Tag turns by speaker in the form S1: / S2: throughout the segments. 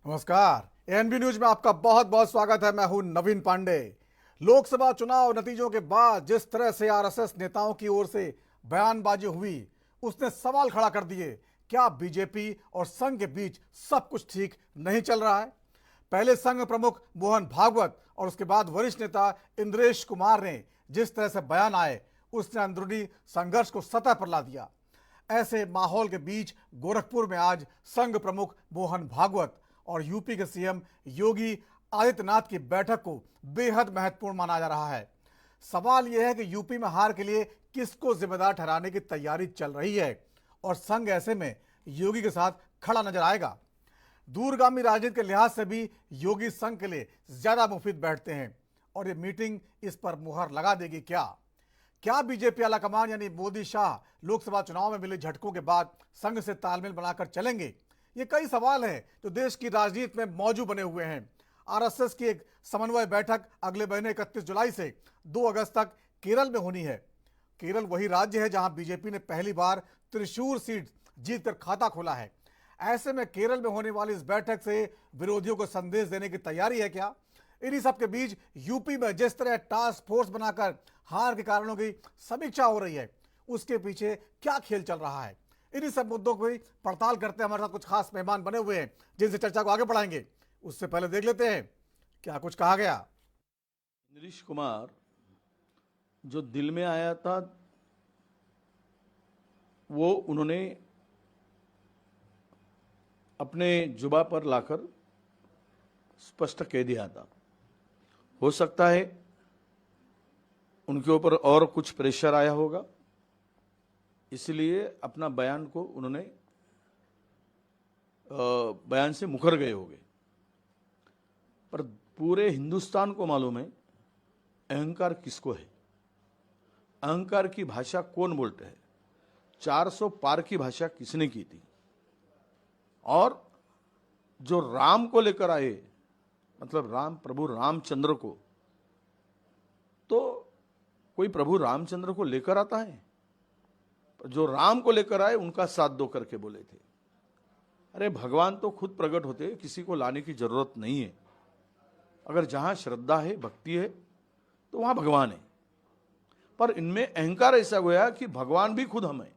S1: नमस्कार। ANB news में आपका बहुत बहुत स्वागत है। मैं हूं नवीन पांडे। लोकसभा चुनाव नतीजों के बाद जिस तरह से आरएसएस नेताओं की ओर से बयानबाजी हुई, उसने सवाल खड़ा कर दिए। क्या बीजेपी और संघ के बीच सब कुछ ठीक नहीं चल रहा है? पहले संघ प्रमुख मोहन भागवत और उसके बाद वरिष्ठ नेता इंद्रेश कुमार ने जिस तरह से बयान आए, उसने अंदरूनी संघर्ष को सतह पर ला दिया। ऐसे माहौल के बीच गोरखपुर में आज संघ प्रमुख मोहन भागवत और यूपी के सीएम योगी आदित्यनाथ की बैठक को बेहद महत्वपूर्ण माना जा रहा है। सवाल यह है कि यूपी में हार के लिए किसको जिम्मेदार ठहराने की तैयारी चल रही है और संघ ऐसे में योगी के साथ खड़ा नजर आएगा। दूरगामी राजनीति के लिहाज से भी योगी संघ के लिए ज्यादा मुफीद बैठते हैं और ये मीटिंग इस पर मुहर लगा देगी। क्या बीजेपी आलाकमान यानी मोदी शाह लोकसभा चुनाव में मिले झटकों के बाद संघ से तालमेल बनाकर चलेंगे? ये कई सवाल हैं जो देश की राजनीति में मौजू बने हुए हैं। आरएसएस की एक समन्वय बैठक अगले महीने 31 जुलाई से 2 अगस्त तक केरल में होनी है। केरल वही राज्य है जहां बीजेपी ने पहली बार त्रिशूर सीट जीतकर खाता खोला है। ऐसे में केरल में होने वाली इस बैठक से विरोधियों को संदेश देने की तैयारी है क्या? इन्हीं सबके बीच यूपी में जिस तरह टास्क फोर्स बनाकर हार के कारणों की समीक्षा हो रही है, उसके पीछे क्या खेल चल रहा है? इन्हीं सब मुद्दों को पड़ताल करते हमारे साथ कुछ खास मेहमान बने हुए हैं जिनसे चर्चा को आगे बढ़ाएंगे। उससे पहले देख लेते हैं क्या कुछ कहा गया।
S2: इंद्रेश कुमार जो दिल में आया था वो उन्होंने अपने जुबा पर लाकर स्पष्ट कह दिया था। हो सकता है उनके ऊपर और कुछ प्रेशर आया होगा, इसलिए अपना बयान को उन्होंने बयान से मुकर गए होंगे। पर पूरे हिंदुस्तान को मालूम है अहंकार किसको है, अहंकार की भाषा कौन बोलते हैं, 400 पार की भाषा किसने की थी। और जो राम को लेकर आए, मतलब राम प्रभु रामचंद्र को, तो कोई प्रभु रामचंद्र को लेकर आता है? जो राम को लेकर आए उनका साथ दो करके बोले थे। अरे भगवान तो खुद प्रकट होते हैं, किसी को लाने की जरूरत नहीं है। अगर जहां श्रद्धा है, भक्ति है, तो वहां भगवान है। पर इनमें अहंकार ऐसा हुआ कि भगवान भी खुद हम है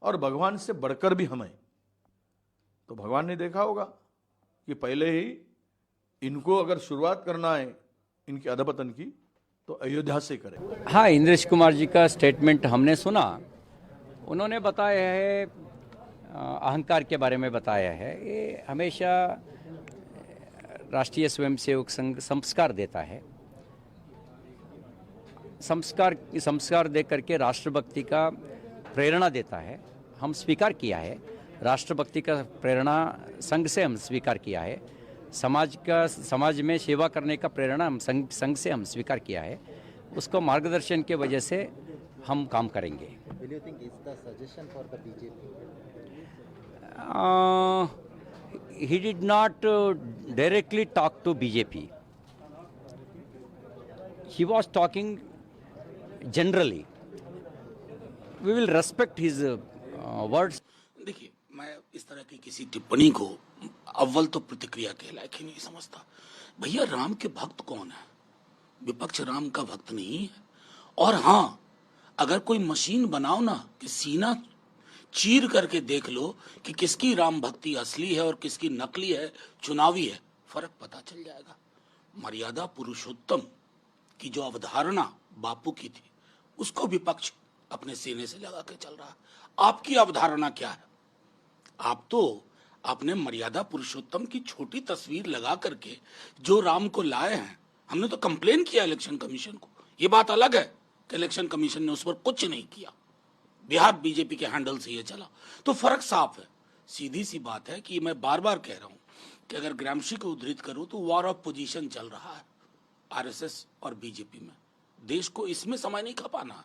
S2: और भगवान से बढ़कर भी हम है। तो भगवान ने देखा होगा कि पहले ही इनको अगर शुरुआत करना है इनके अधपतन की, तो अयोध्या से करें।
S3: हाँ, इंद्रेश कुमार जी का स्टेटमेंट हमने सुना। उन्होंने बताया है, अहंकार के बारे में बताया है। ये हमेशा राष्ट्रीय स्वयंसेवक संघ संस्कार देता है। संस्कार दे करके राष्ट्रभक्ति का प्रेरणा देता है। हम स्वीकार किया है, राष्ट्रभक्ति का प्रेरणा संघ से हम स्वीकार किया है। समाज में सेवा करने का प्रेरणा हम संघ से हम स्वीकार किया है। उसको मार्गदर्शन के वजह से हम काम करेंगे।
S4: Will you think it's the suggestion for the BJP?
S3: He did not directly talk to BJP. He was talking generally. We will respect his words.
S5: देखिए, मैं इस तरह की किसी टिप्पणी को अव्वल तो प्रतिक्रिया के लायक ही नहीं समझता। भैया, राम के भक्त कौन है? विपक्ष राम का भक्त नहीं है। और हाँ, अगर कोई मशीन बनाओ ना कि सीना चीर करके देख लो कि किसकी राम भक्ति असली है और किसकी नकली है, चुनावी है, फर्क पता चल जाएगा। मर्यादा पुरुषोत्तम की जो अवधारणा बापू की थी, उसको विपक्ष अपने सीने से लगा के चल रहा है। आपकी अवधारणा क्या है? आप तो आपने मर्यादा पुरुषोत्तम की छोटी तस्वीर लगा करके जो राम को लाए हैं, हमने तो कंप्लेन किया इलेक्शन कमीशन को। ये बात अलग है कि इलेक्शन कमीशन ने उस पर कुछ नहीं किया, बिहार बीजेपी के हैंडल से ये चला। तो फर्क साफ है। सीधी सी बात है कि मैं बार बार कह रहा हूं कि अगर ग्रामशी को उद्धृत करूं तो वॉर ऑफ पोजीशन चल रहा है आरएसएस और बीजेपी में। देश को इसमें समय नहीं खपाना।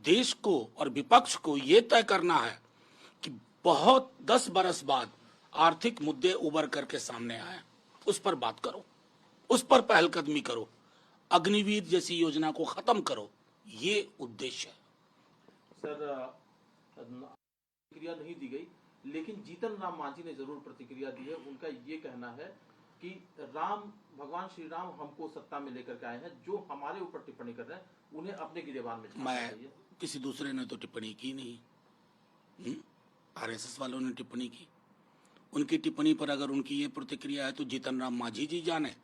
S5: देश को और विपक्ष को यह तय करना है कि बहुत 10 बरस बाद आर्थिक मुद्दे उभर करके सामने आए, उस पर बात करो, उस पर पहलकदमी करो, अग्निवीर जैसी योजना को खत्म करो। ये उद्देश्य है।
S2: सर, प्रतिक्रिया नहीं दी गई,
S6: लेकिन जीतन राम मांझी ने जरूर प्रतिक्रिया दी है। उनका ये कहना है कि भगवान श्री राम हमको सत्ता में लेकर के आए हैं, जो हमारे ऊपर टिप्पणी कर रहे हैं उन्हें अपने गिरेबान में झांकना चाहिए।
S5: किसी दूसरे ने तो टिप्पणी की नहीं, आरएसएस वालों ने टिप्पणी की। उनकी टिप्पणी पर अगर उनकी ये प्रतिक्रिया है तो जीतन राम मांझी जी जाने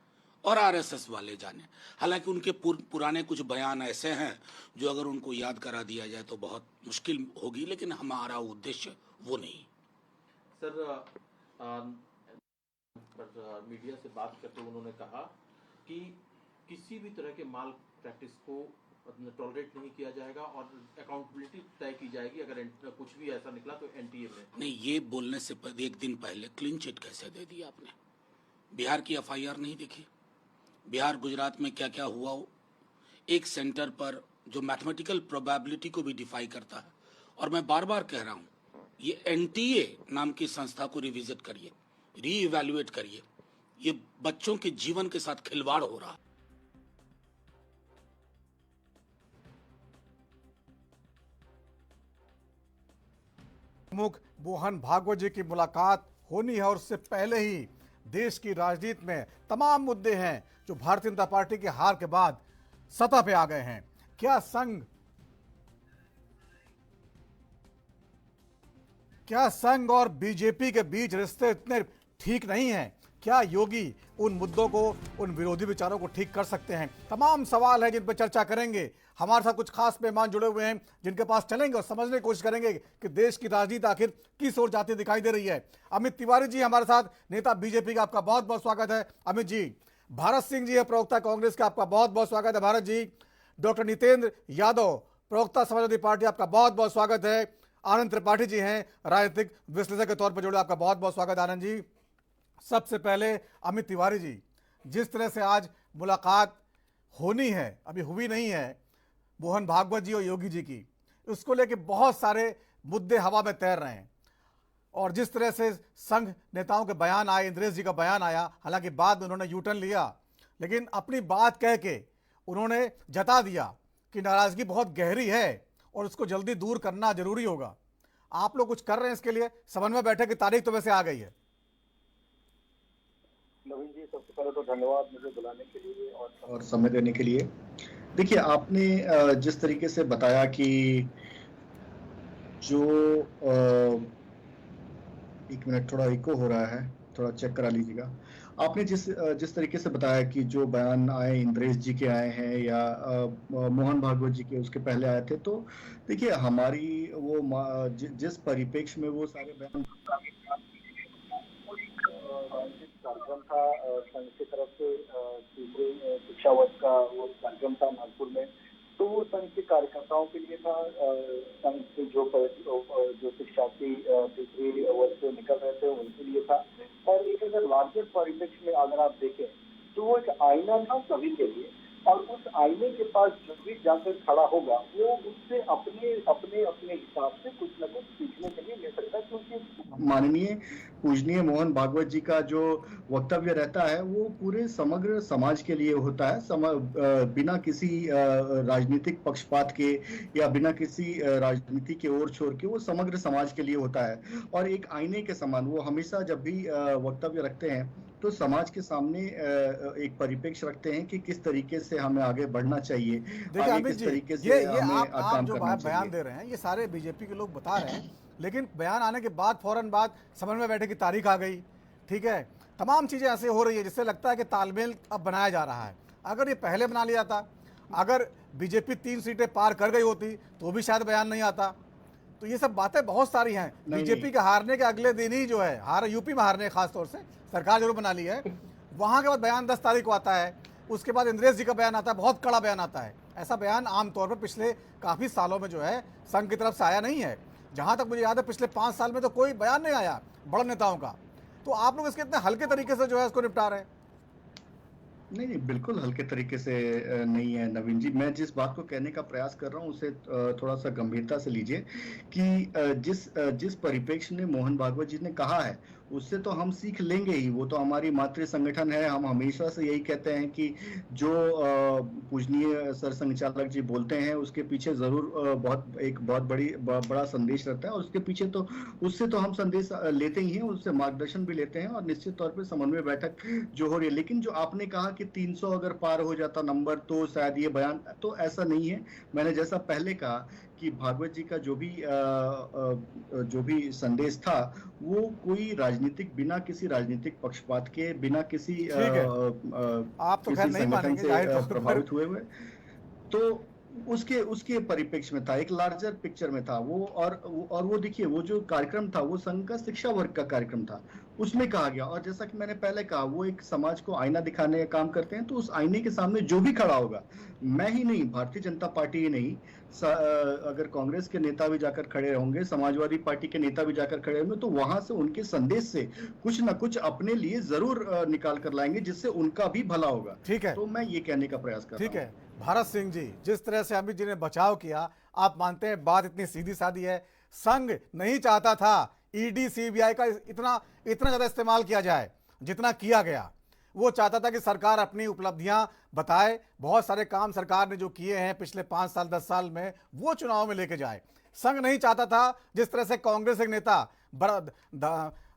S5: और आरएसएस वाले जाने। हालांकि उनके पुराने कुछ बयान ऐसे हैं जो अगर उनको याद करा दिया जाए तो बहुत मुश्किल होगी, लेकिन हमारा उद्देश्य वो नहीं।
S6: सर, मीडिया से बात करते हुए उन्होंने कहा कि किसी भी तरह के माल प्रैक्टिस को टॉलरेट नहीं किया जाएगा और अकाउंटेबिलिटी तय की जाएगी। अगर कुछ भी ऐसा निकला तो एनटीए में।
S5: नहीं, ये बोलने से एक दिन पहले क्लीन चिट कैसे दे दिया आपने? बिहार की एफआईआर नहीं देखी? बिहार गुजरात में क्या क्या हुआ हो? एक सेंटर पर जो मैथमेटिकल प्रोबेबिलिटी को भी डिफाई करता है। और मैं बार बार कह रहा हूं, ये एनटीए नाम की संस्था को रिविजिट करिए, रीइवैल्यूएट करिए। ये बच्चों के जीवन के साथ खिलवाड़ हो रहा है।
S1: प्रमुख मोहन भागवत जी की मुलाकात होनी है और उससे पहले ही देश की राजनीति में तमाम मुद्दे हैं जो भारतीय जनता पार्टी की हार के बाद सतह पे आ गए हैं। क्या संघ और बीजेपी के बीच रिश्ते इतने ठीक नहीं हैं? क्या योगी उन मुद्दों को, उन विरोधी विचारों को ठीक कर सकते हैं? तमाम सवाल हैं जिन पर चर्चा करेंगे। हमारे साथ कुछ खास मेहमान जुड़े हुए हैं जिनके पास चलेंगे और समझने की कोशिश करेंगे कि देश की राजनीति आखिर किस ओर जाती दिखाई दे रही है। अमित तिवारी जी हमारे साथ, नेता बीजेपी का, आपका बहुत बहुत स्वागत है अमित जी। भारत सिंह जी है प्रवक्ता कांग्रेस का, आपका बहुत बहुत स्वागत है भारत जी। डॉक्टर नितेंद्र यादव प्रवक्ता समाजवादी पार्टी, आपका बहुत बहुत स्वागत है। आनंद त्रिपाठी जी हैं राजनीतिक विश्लेषक के तौर पर जुड़े, आपका बहुत बहुत स्वागत आनंद जी। सबसे पहले अमित तिवारी जी, जिस तरह से आज मुलाकात होनी है, अभी हुई नहीं है, मोहन भागवत जी और योगी जी की, उसको लेके बहुत सारे मुद्दे हवा में तैर रहे हैं। और जिस तरह से संघ नेताओं के बयान आए, इंद्रेश जी का बयान आया, हालांकि बाद में उन्होंने यूटर्न लिया, लेकिन अपनी बात कह के उन्होंने जता दिया कि नाराजगी बहुत गहरी है और उसको जल्दी दूर करना जरूरी होगा। आप लोग कुछ कर रहे हैं इसके लिए? समन्वय बैठक की तारीख तो वैसे आ गई है।
S7: नवीन जी, सबसे पहले तो धन्यवाद मुझे बुलाने के लिए और समय देने के लिए। देखिए, आपने जिस तरीके से बताया कि जो एक मिनट, थोड़ा इको हो रहा है, थोड़ा चेक करा लीजिएगा। आपने जिस तरीके से बताया कि जो बयान आए इंद्रेश जी के आए हैं या मोहन भागवत जी के उसके पहले आए थे, तो देखिए हमारी वो जिस परिप्रेक्ष्य में वो सारे बयान कार्यक्रम था संघ की तरफ से, तीसरे शिक्षा वर्ष का वो कार्यक्रम था नागपुर में, तो वो संघ के कार्यकर्ताओं के लिए था। संघ के जो शिक्षार्थी तीसरी वर्ष से निकल रहे थे उनके लिए था। और एक अगर लार्जर परिप्रेक्ष्य में अगर आप देखें तो वो एक आईना था सभी के लिए, और उस आईने के पास जो भी जाकर खड़ा होगा वो उससे अपने अपने अपने हिसाब से कुछ न कुछ सीखने के लिए ले सकता है। क्योंकि माननीय पूजनीय मोहन भागवत जी का जो वक्तव्य रहता है वो पूरे समग्र समाज के लिए होता है, बिना किसी राजनीतिक पक्षपात के या बिना किसी राजनीति के ओर छोर के, वो समग्र समाज के लिए होता है। और एक आईने के समान वो हमेशा जब भी वक्तव्य रखते हैं तो समाज के सामने एक परिप्रेक्ष्य रखते हैं कि किस तरीके से हमें आगे बढ़ना चाहिए, आगे किस तरीके से हमें काम करना चाहिए।
S1: बयान दे रहे हैं ये सारे बीजेपी के लोग बता रहे हैं, लेकिन बयान आने के बाद फौरन बाद समन्वय बैठक की तारीख आ गई, ठीक है, तमाम चीजें ऐसे हो रही है जिससे लगता है कि तालमेल अब बनाया जा रहा है। अगर ये पहले बना लिया था, अगर बीजेपी 3 सीटें पार कर गई होती तो भी शायद बयान नहीं आता। तो ये सब बातें बहुत सारी हैं। बीजेपी के हारने के अगले दिन ही जो है, यूपी में हारने खासतौर से सरकार जरूर बना ली है, वहां के बाद बयान 10 तारीख को आता है, उसके बाद इंद्रेश जी का बयान आता है, बहुत कड़ा बयान आता है। ऐसा बयान आमतौर पर पिछले काफी सालों में जो है संघ की तरफ से आया नहीं है। जहां तक मुझे याद है पिछले 5 साल में तो कोई बयान नहीं आया बड़े नेताओं का। तो आप लोग इसके इतने हल्के तरीके से जो है इसको निपटा रहे हैं।
S7: नहीं, बिल्कुल हल्के तरीके से नहीं है नवीन जी। मैं जिस बात को कहने का प्रयास कर रहा हूँ उसे थोड़ा सा गंभीरता से लीजिए कि जिस परिप्रेक्ष्य ने मोहन भागवत जी ने कहा है
S8: उससे तो हम सीख लेंगे ही। वो तो हमारी मातृ संगठन है। हम हमेशा से यही कहते हैं कि जो पूजनीय सर संघचालक जी बोलते हैं उसके पीछे जरूर बहुत बड़ा संदेश रहता है, और उसके पीछे तो उससे तो हम संदेश लेते ही हैं, उससे मार्गदर्शन भी लेते हैं, और निश्चित तौर पे समन्वय बैठक जो हो रही है। लेकिन जो आपने कहा कि 300 अगर पार हो जाता नंबर तो शायद ये बयान, तो ऐसा नहीं है। मैंने जैसा पहले कहा कि भागवत जी का जो भी संदेश था वो कोई राजनीतिक, बिना किसी राजनीतिक पक्षपात के, बिना किसी
S1: ठीक है। आप तो खैर
S8: किसी
S1: नहीं
S8: संगठन
S1: मानेंगे,
S8: से
S1: जाहिर तौर पर।
S8: प्रभावित हुए तो उसके परिप्रेक्ष्य में था, एक लार्जर पिक्चर में था वो। और वो देखिए, वो जो कार्यक्रम था वो संघ का शिक्षा वर्ग का कार्यक्रम था, उसमें कहा गया। और जैसा कि मैंने पहले कहा, वो एक समाज को आईना दिखाने का काम करते हैं। तो उस आईने के सामने जो भी खड़ा होगा, मैं ही नहीं, भारतीय जनता पार्टी ही नहीं, अगर कांग्रेस के नेता भी जाकर खड़े होंगे, समाजवादी पार्टी के नेता भी जाकर खड़े होंगे, तो वहां से उनके संदेश से कुछ ना कुछ अपने लिए जरूर निकाल कर लाएंगे, जिससे उनका भी भला होगा।
S1: ठीक है।
S8: तो मैं ये कहने का प्रयास कर रहा हूं।
S1: ठीक है। भारत सिंह जी, जिस तरह से अमित जी ने बचाव किया, आप मानते हैं बात इतनी सीधी सादी है? संघ नहीं चाहता था ईडी सीबीआई का इतना ज्यादा इस्तेमाल किया जाए जितना किया गया। वो चाहता था कि सरकार अपनी उपलब्धियां बताए, बहुत सारे काम सरकार ने जो किए हैं पिछले 5 साल 10 साल में, वो चुनाव में लेके जाए। संघ नहीं चाहता था जिस तरह से कांग्रेस एक नेता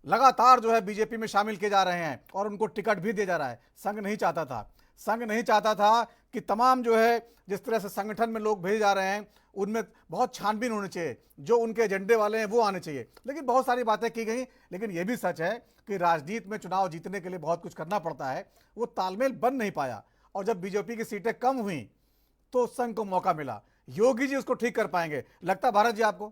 S1: लगातार जो है बीजेपी में शामिल किए जा रहे हैं और उनको टिकट भी दिया जा रहा है, संघ नहीं चाहता था। संघ नहीं चाहता था कि तमाम जो है जिस तरह से संगठन में लोग भेजे जा रहे हैं उनमें बहुत छानबीन होनी चाहिए, जो उनके एजेंडे वाले हैं वो आने चाहिए। लेकिन बहुत सारी बातें की गई। लेकिन यह भी सच है कि राजनीति में चुनाव जीतने के लिए बहुत कुछ करना पड़ता है, वो तालमेल बन नहीं पाया। और जब बीजेपी की सीटें कम हुई तो संघ को मौका मिला। योगी जी उसको ठीक कर पाएंगे लगता है? भारत जी आपको?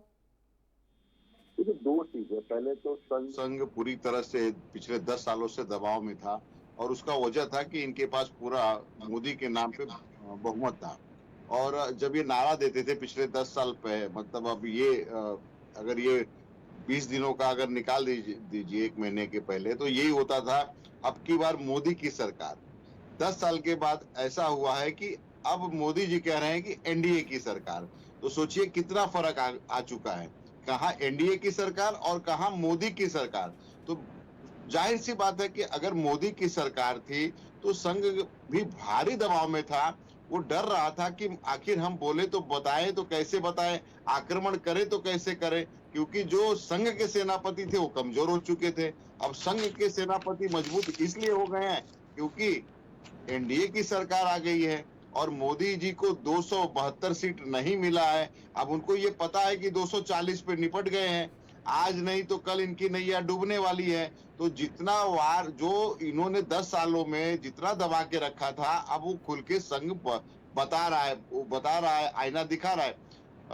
S9: देखिए, दो चीजें। पहले तो संघ पूरी तरह से पिछले 10 सालों से दबाव में था, और उसका वजह था कि इनके पास पूरा मोदी के नाम पे बहुमत था। और जब ये नारा देते थे पिछले 10 साल पे, मतलब अब ये अगर ये 20 दिनों का अगर निकाल दीजिए 1 महीने के पहले, तो यही होता था, अब की बार मोदी की सरकार। 10 साल के बाद ऐसा हुआ है कि अब मोदी जी कह रहे हैं कि एनडीए की सरकार। तो सोचिए कितना फर्क आ चुका है, कहाँ एनडीए की सरकार और कहाँ मोदी की सरकार। तो जाहिर सी बात है कि अगर मोदी की सरकार थी तो संघ भी भारी दबाव में था। वो डर रहा था कि आखिर हम बोले तो बताएं तो कैसे बताएं, आक्रमण करें तो कैसे करें, क्योंकि जो संघ के सेनापति थे वो कमजोर हो चुके थे। अब संघ के सेनापति मजबूत इसलिए हो गए हैं क्योंकि एनडीए की सरकार आ गई है और मोदी जी को 272 सीट नहीं मिला है। अब उनको ये पता है कि 240 पे निपट गए हैं, आज नहीं तो कल इनकी नैया डूबने वाली है। तो जितना वार जो इन्होंने 10 सालों में जितना दबा के रखा था, अब वो खुल के संघ बता रहा है, वो बता रहा है, आईना दिखा रहा है।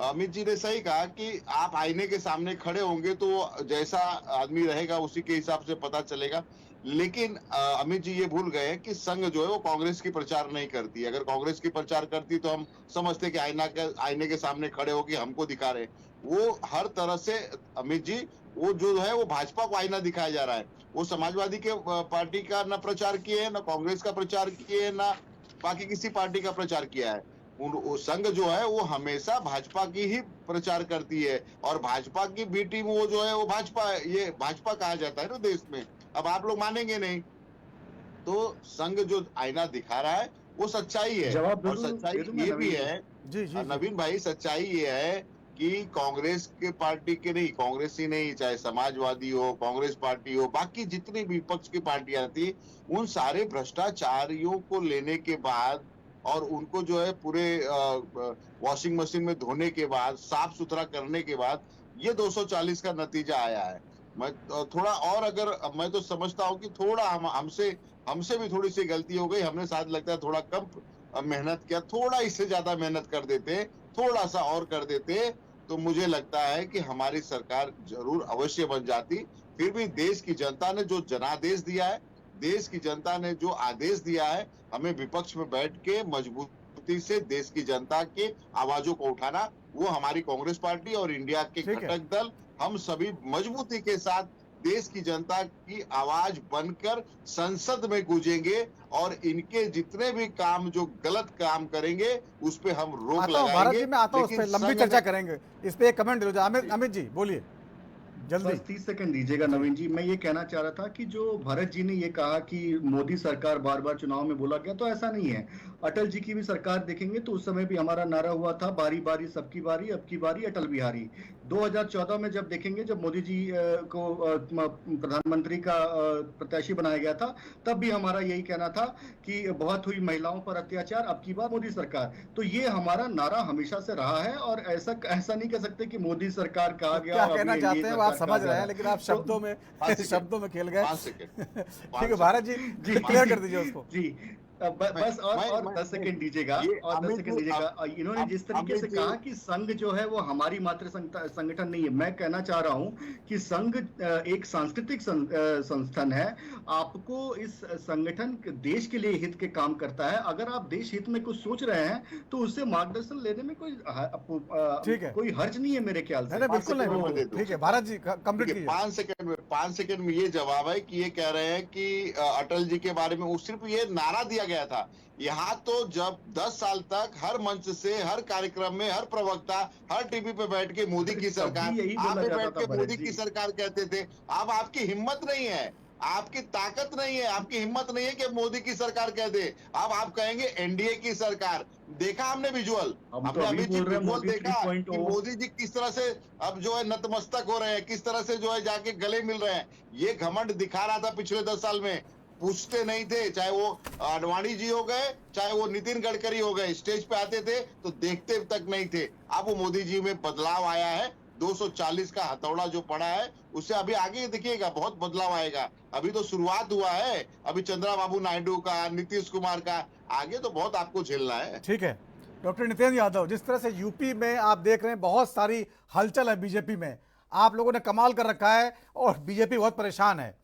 S9: अमित जी ने सही कहा कि आप आईने के सामने खड़े होंगे तो जैसा आदमी रहेगा उसी के हिसाब से पता चलेगा। लेकिन अमित जी ये भूल गए कि संघ जो है वो कांग्रेस की प्रचार नहीं करती। अगर कांग्रेस की प्रचार करती तो हम समझते कि आईने के सामने खड़े होकर हमको दिखा रहे। वो हर तरह से अमित जी वो जो है वो भाजपा को आईना दिखाया जा रहा है। वो समाजवादी के पार्टी का न प्रचार किए है, न कांग्रेस का प्रचार किए है, न बाकी किसी पार्टी का प्रचार किया है। संघ जो है वो हमेशा भाजपा की ही प्रचार करती है, और भाजपा की बी टीम वो जो है वो भाजपा कहा जाता है ना देश में। अब आप लोग मानेंगे नहीं, तो संघ जो आईना दिखा रहा है वो सच्चाई है। और सच्चाई ये भी है नवीन भाई, सच्चाई ये है कि कांग्रेस के पार्टी के नहीं, कांग्रेस ही नहीं, चाहे समाजवादी हो, कांग्रेस पार्टी हो, बाकी जितनी विपक्ष की पार्टियां थी, उन सारे भ्रष्टाचारियों को लेने के बाद और उनको जो है पूरे वॉशिंग मशीन में धोने के बाद, साफ सुथरा करने के बाद ये 240 का नतीजा आया है। मैं थोड़ा और अगर मैं तो समझता हूँ कि थोड़ा हमसे भी थोड़ी सी गलती हो गई। हमने शायद लगता है थोड़ा कम मेहनत किया, थोड़ा इससे ज्यादा मेहनत कर देते, थोड़ा सा और कर देते, तो मुझे लगता है कि हमारी सरकार जरूर अवश्य बन जाती। फिर भी देश की जनता ने जो जनादेश दिया है, देश की जनता ने जो आदेश दिया है, हमें विपक्ष में बैठ के मजबूती से देश की जनता के आवाजों को उठाना, वो हमारी कांग्रेस पार्टी और इंडिया के घटक दल हम सभी मजबूती के साथ देश की जनता की आवाज बनकर संसद में गूंजेंगे, और इनके जितने भी काम जो गलत काम करेंगे उस पे हम रोक लगाएंगे।
S1: भारत जी मैं आता हूं, उस पे लंबी चर्चा करेंगे। इस पे एक कमेंट दे दो अमित जी, बोलिए। जल्दी।
S8: बस 30 सेकंड दीजिएगा नवीन जी। मैं ये कहना चाह रहा था कि जो भरत जी ने ये कहा कि मोदी सरकार बार बार चुनाव में बोला गया, तो ऐसा नहीं है। अटल जी की भी सरकार देखेंगे तो उस समय भी हमारा नारा हुआ था, बारी बारी सबकी बारी, अब की बारी अटल बिहारी। 2014 में जब देखेंगे, जब मोदी जी को प्रधानमंत्री का प्रत्याशी बनाया गया था, तब भी हमारा यही कहना था कि बहुत हुई महिलाओं पर अत्याचार, अब की बार मोदी सरकार। तो ये हमारा नारा हमेशा से रहा है, और ऐसा नहीं कह सकते कि मोदी सरकार कहा गया
S1: क्या
S8: और अभी
S1: कहना
S8: एनडीए
S1: चाहते हैं वो आप
S8: सरकार
S1: समझ
S8: कहा जा
S1: रहे
S8: रहा
S1: हैं,
S8: है।
S1: लेकिन आप
S8: तो
S1: शब्दों में
S9: 5 सेकंड,
S1: शब्दों में खेल गए।
S9: 5 सेकंड,
S1: ठीक है भारत जी, क्लियर कर दीजिए उसको।
S8: जी बस और 10 सेकंड दीजिएगा,
S9: ये
S8: और 10
S9: अमित
S8: सेकंड
S9: जी,
S8: दीजिएगा। इन्होंने जिस तरीके से
S9: अमित जी,
S8: कहा कि संघ जो है वो हमारी मात्र संगठन नहीं है, मैं कहना चाह रहा हूं कि संघ एक सांस्कृतिक संस्थान है। आपको इस संगठन देश के लिए हित के काम करता है। अगर आप देश हित में कुछ सोच रहे हैं तो उससे मार्गदर्शन लेने में
S1: ठीक है।
S8: कोई हर्ज नहीं है मेरे ख्याल से।
S1: नहीं बिल्कुल नहीं,
S9: मैं
S1: बिल्कुल
S9: दे दूं।
S1: ठीक है। भारत जी कंप्लीट कीजिए।
S9: 5 सेकंड में ये जवाब है कि ये कह रहे हैं कि अटल जी के बारे में वो सिर्फ ये नारा दिया गया था। यहाँ तो जब 10 साल तक हर मंच से, हर कार्यक्रम में, हर प्रवक्ता हर टीवी पे बैठ के मोदी की सरकार,
S8: यही
S9: आप
S8: बोला
S9: पे
S8: जाता
S9: बैठ
S8: था
S9: के
S8: भरत
S9: मोदी
S8: जी।
S9: की सरकार कहते थे। अब आपकी हिम्मत नहीं है, आपकी ताकत नहीं है, आपकी हिम्मत नहीं है कि मोदी की सरकार कह दे। अब आप कहेंगे एनडीए की सरकार। देखा हमने विजुअल,
S8: हम तो
S9: हमने
S8: अभी
S9: अभी
S8: बोल रहे हैं
S9: विजुअल
S8: मोदी
S9: देखा
S8: 3.0।
S9: कि मोदी जी किस तरह से अब जो है नतमस्तक हो रहे हैं, किस तरह से जो है जाके गले मिल रहे हैं। ये घमंड दिखा रहा था पिछले 10 साल में। पूछते नहीं थे, चाहे वो आडवाणी जी हो गए, चाहे वो नितिन गडकरी हो गए, स्टेज पे आते थे तो देखते तक नहीं थे। अब वो मोदी जी में बदलाव आया है। 240 का हथौड़ा जो पड़ा है, उससे अभी आगे देखिएगा बहुत बदलाव आएगा। अभी तो शुरुआत हुआ है, अभी चंद्रबाबू नायडू का, नीतीश कुमार का, आगे तो बहुत आपको झेलना है।
S1: ठीक है डॉक्टर नितेंद्र यादव, जिस तरह से यूपी में आप देख रहे हैं बहुत सारी हलचल है बीजेपी में, आप लोगों ने कमाल कर रखा है और बीजेपी बहुत परेशान है।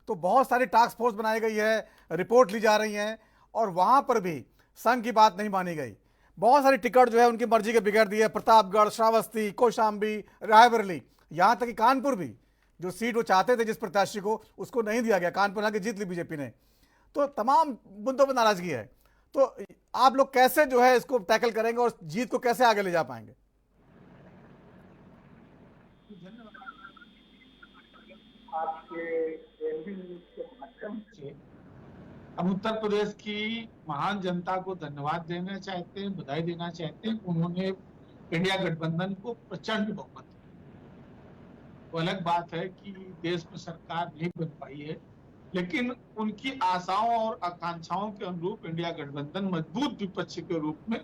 S1: तो बहुत सारी टास्क फोर्स बनाई गई है, रिपोर्ट ली जा रही हैं, और वहां पर भी संघ की बात नहीं मानी गई। बहुत सारी टिकट जो है उनकी मर्जी के बिगड़ दी है, प्रतापगढ़, श्रावस्ती, कौशाम्बी, रायबरेली, यहाँ तक कि कानपुर भी जो सीट वो चाहते थे जिस प्रत्याशी को, उसको नहीं दिया गया। कानपुर हालांकि जीत ली बीजेपी ने। तो तमाम मुद्दों पर नाराजगी है। तो आप लोग कैसे जो है इसको टैकल करेंगे और जीत को कैसे आगे ले जा पाएंगे?
S10: आपके एनबी न्यूज के माध्यम से हम उत्तर प्रदेश की महान जनता को धन्यवाद देना चाहते हैं, बधाई देना चाहते हैं। उन्होंने इंडिया गठबंधन को प्रचंड बहुमत दिया। वो अलग बात है कि देश में सरकार नहीं बन पाई है, लेकिन उनकी आशाओं और आकांक्षाओं के अनुरूप इंडिया गठबंधन मजबूत विपक्ष के रूप में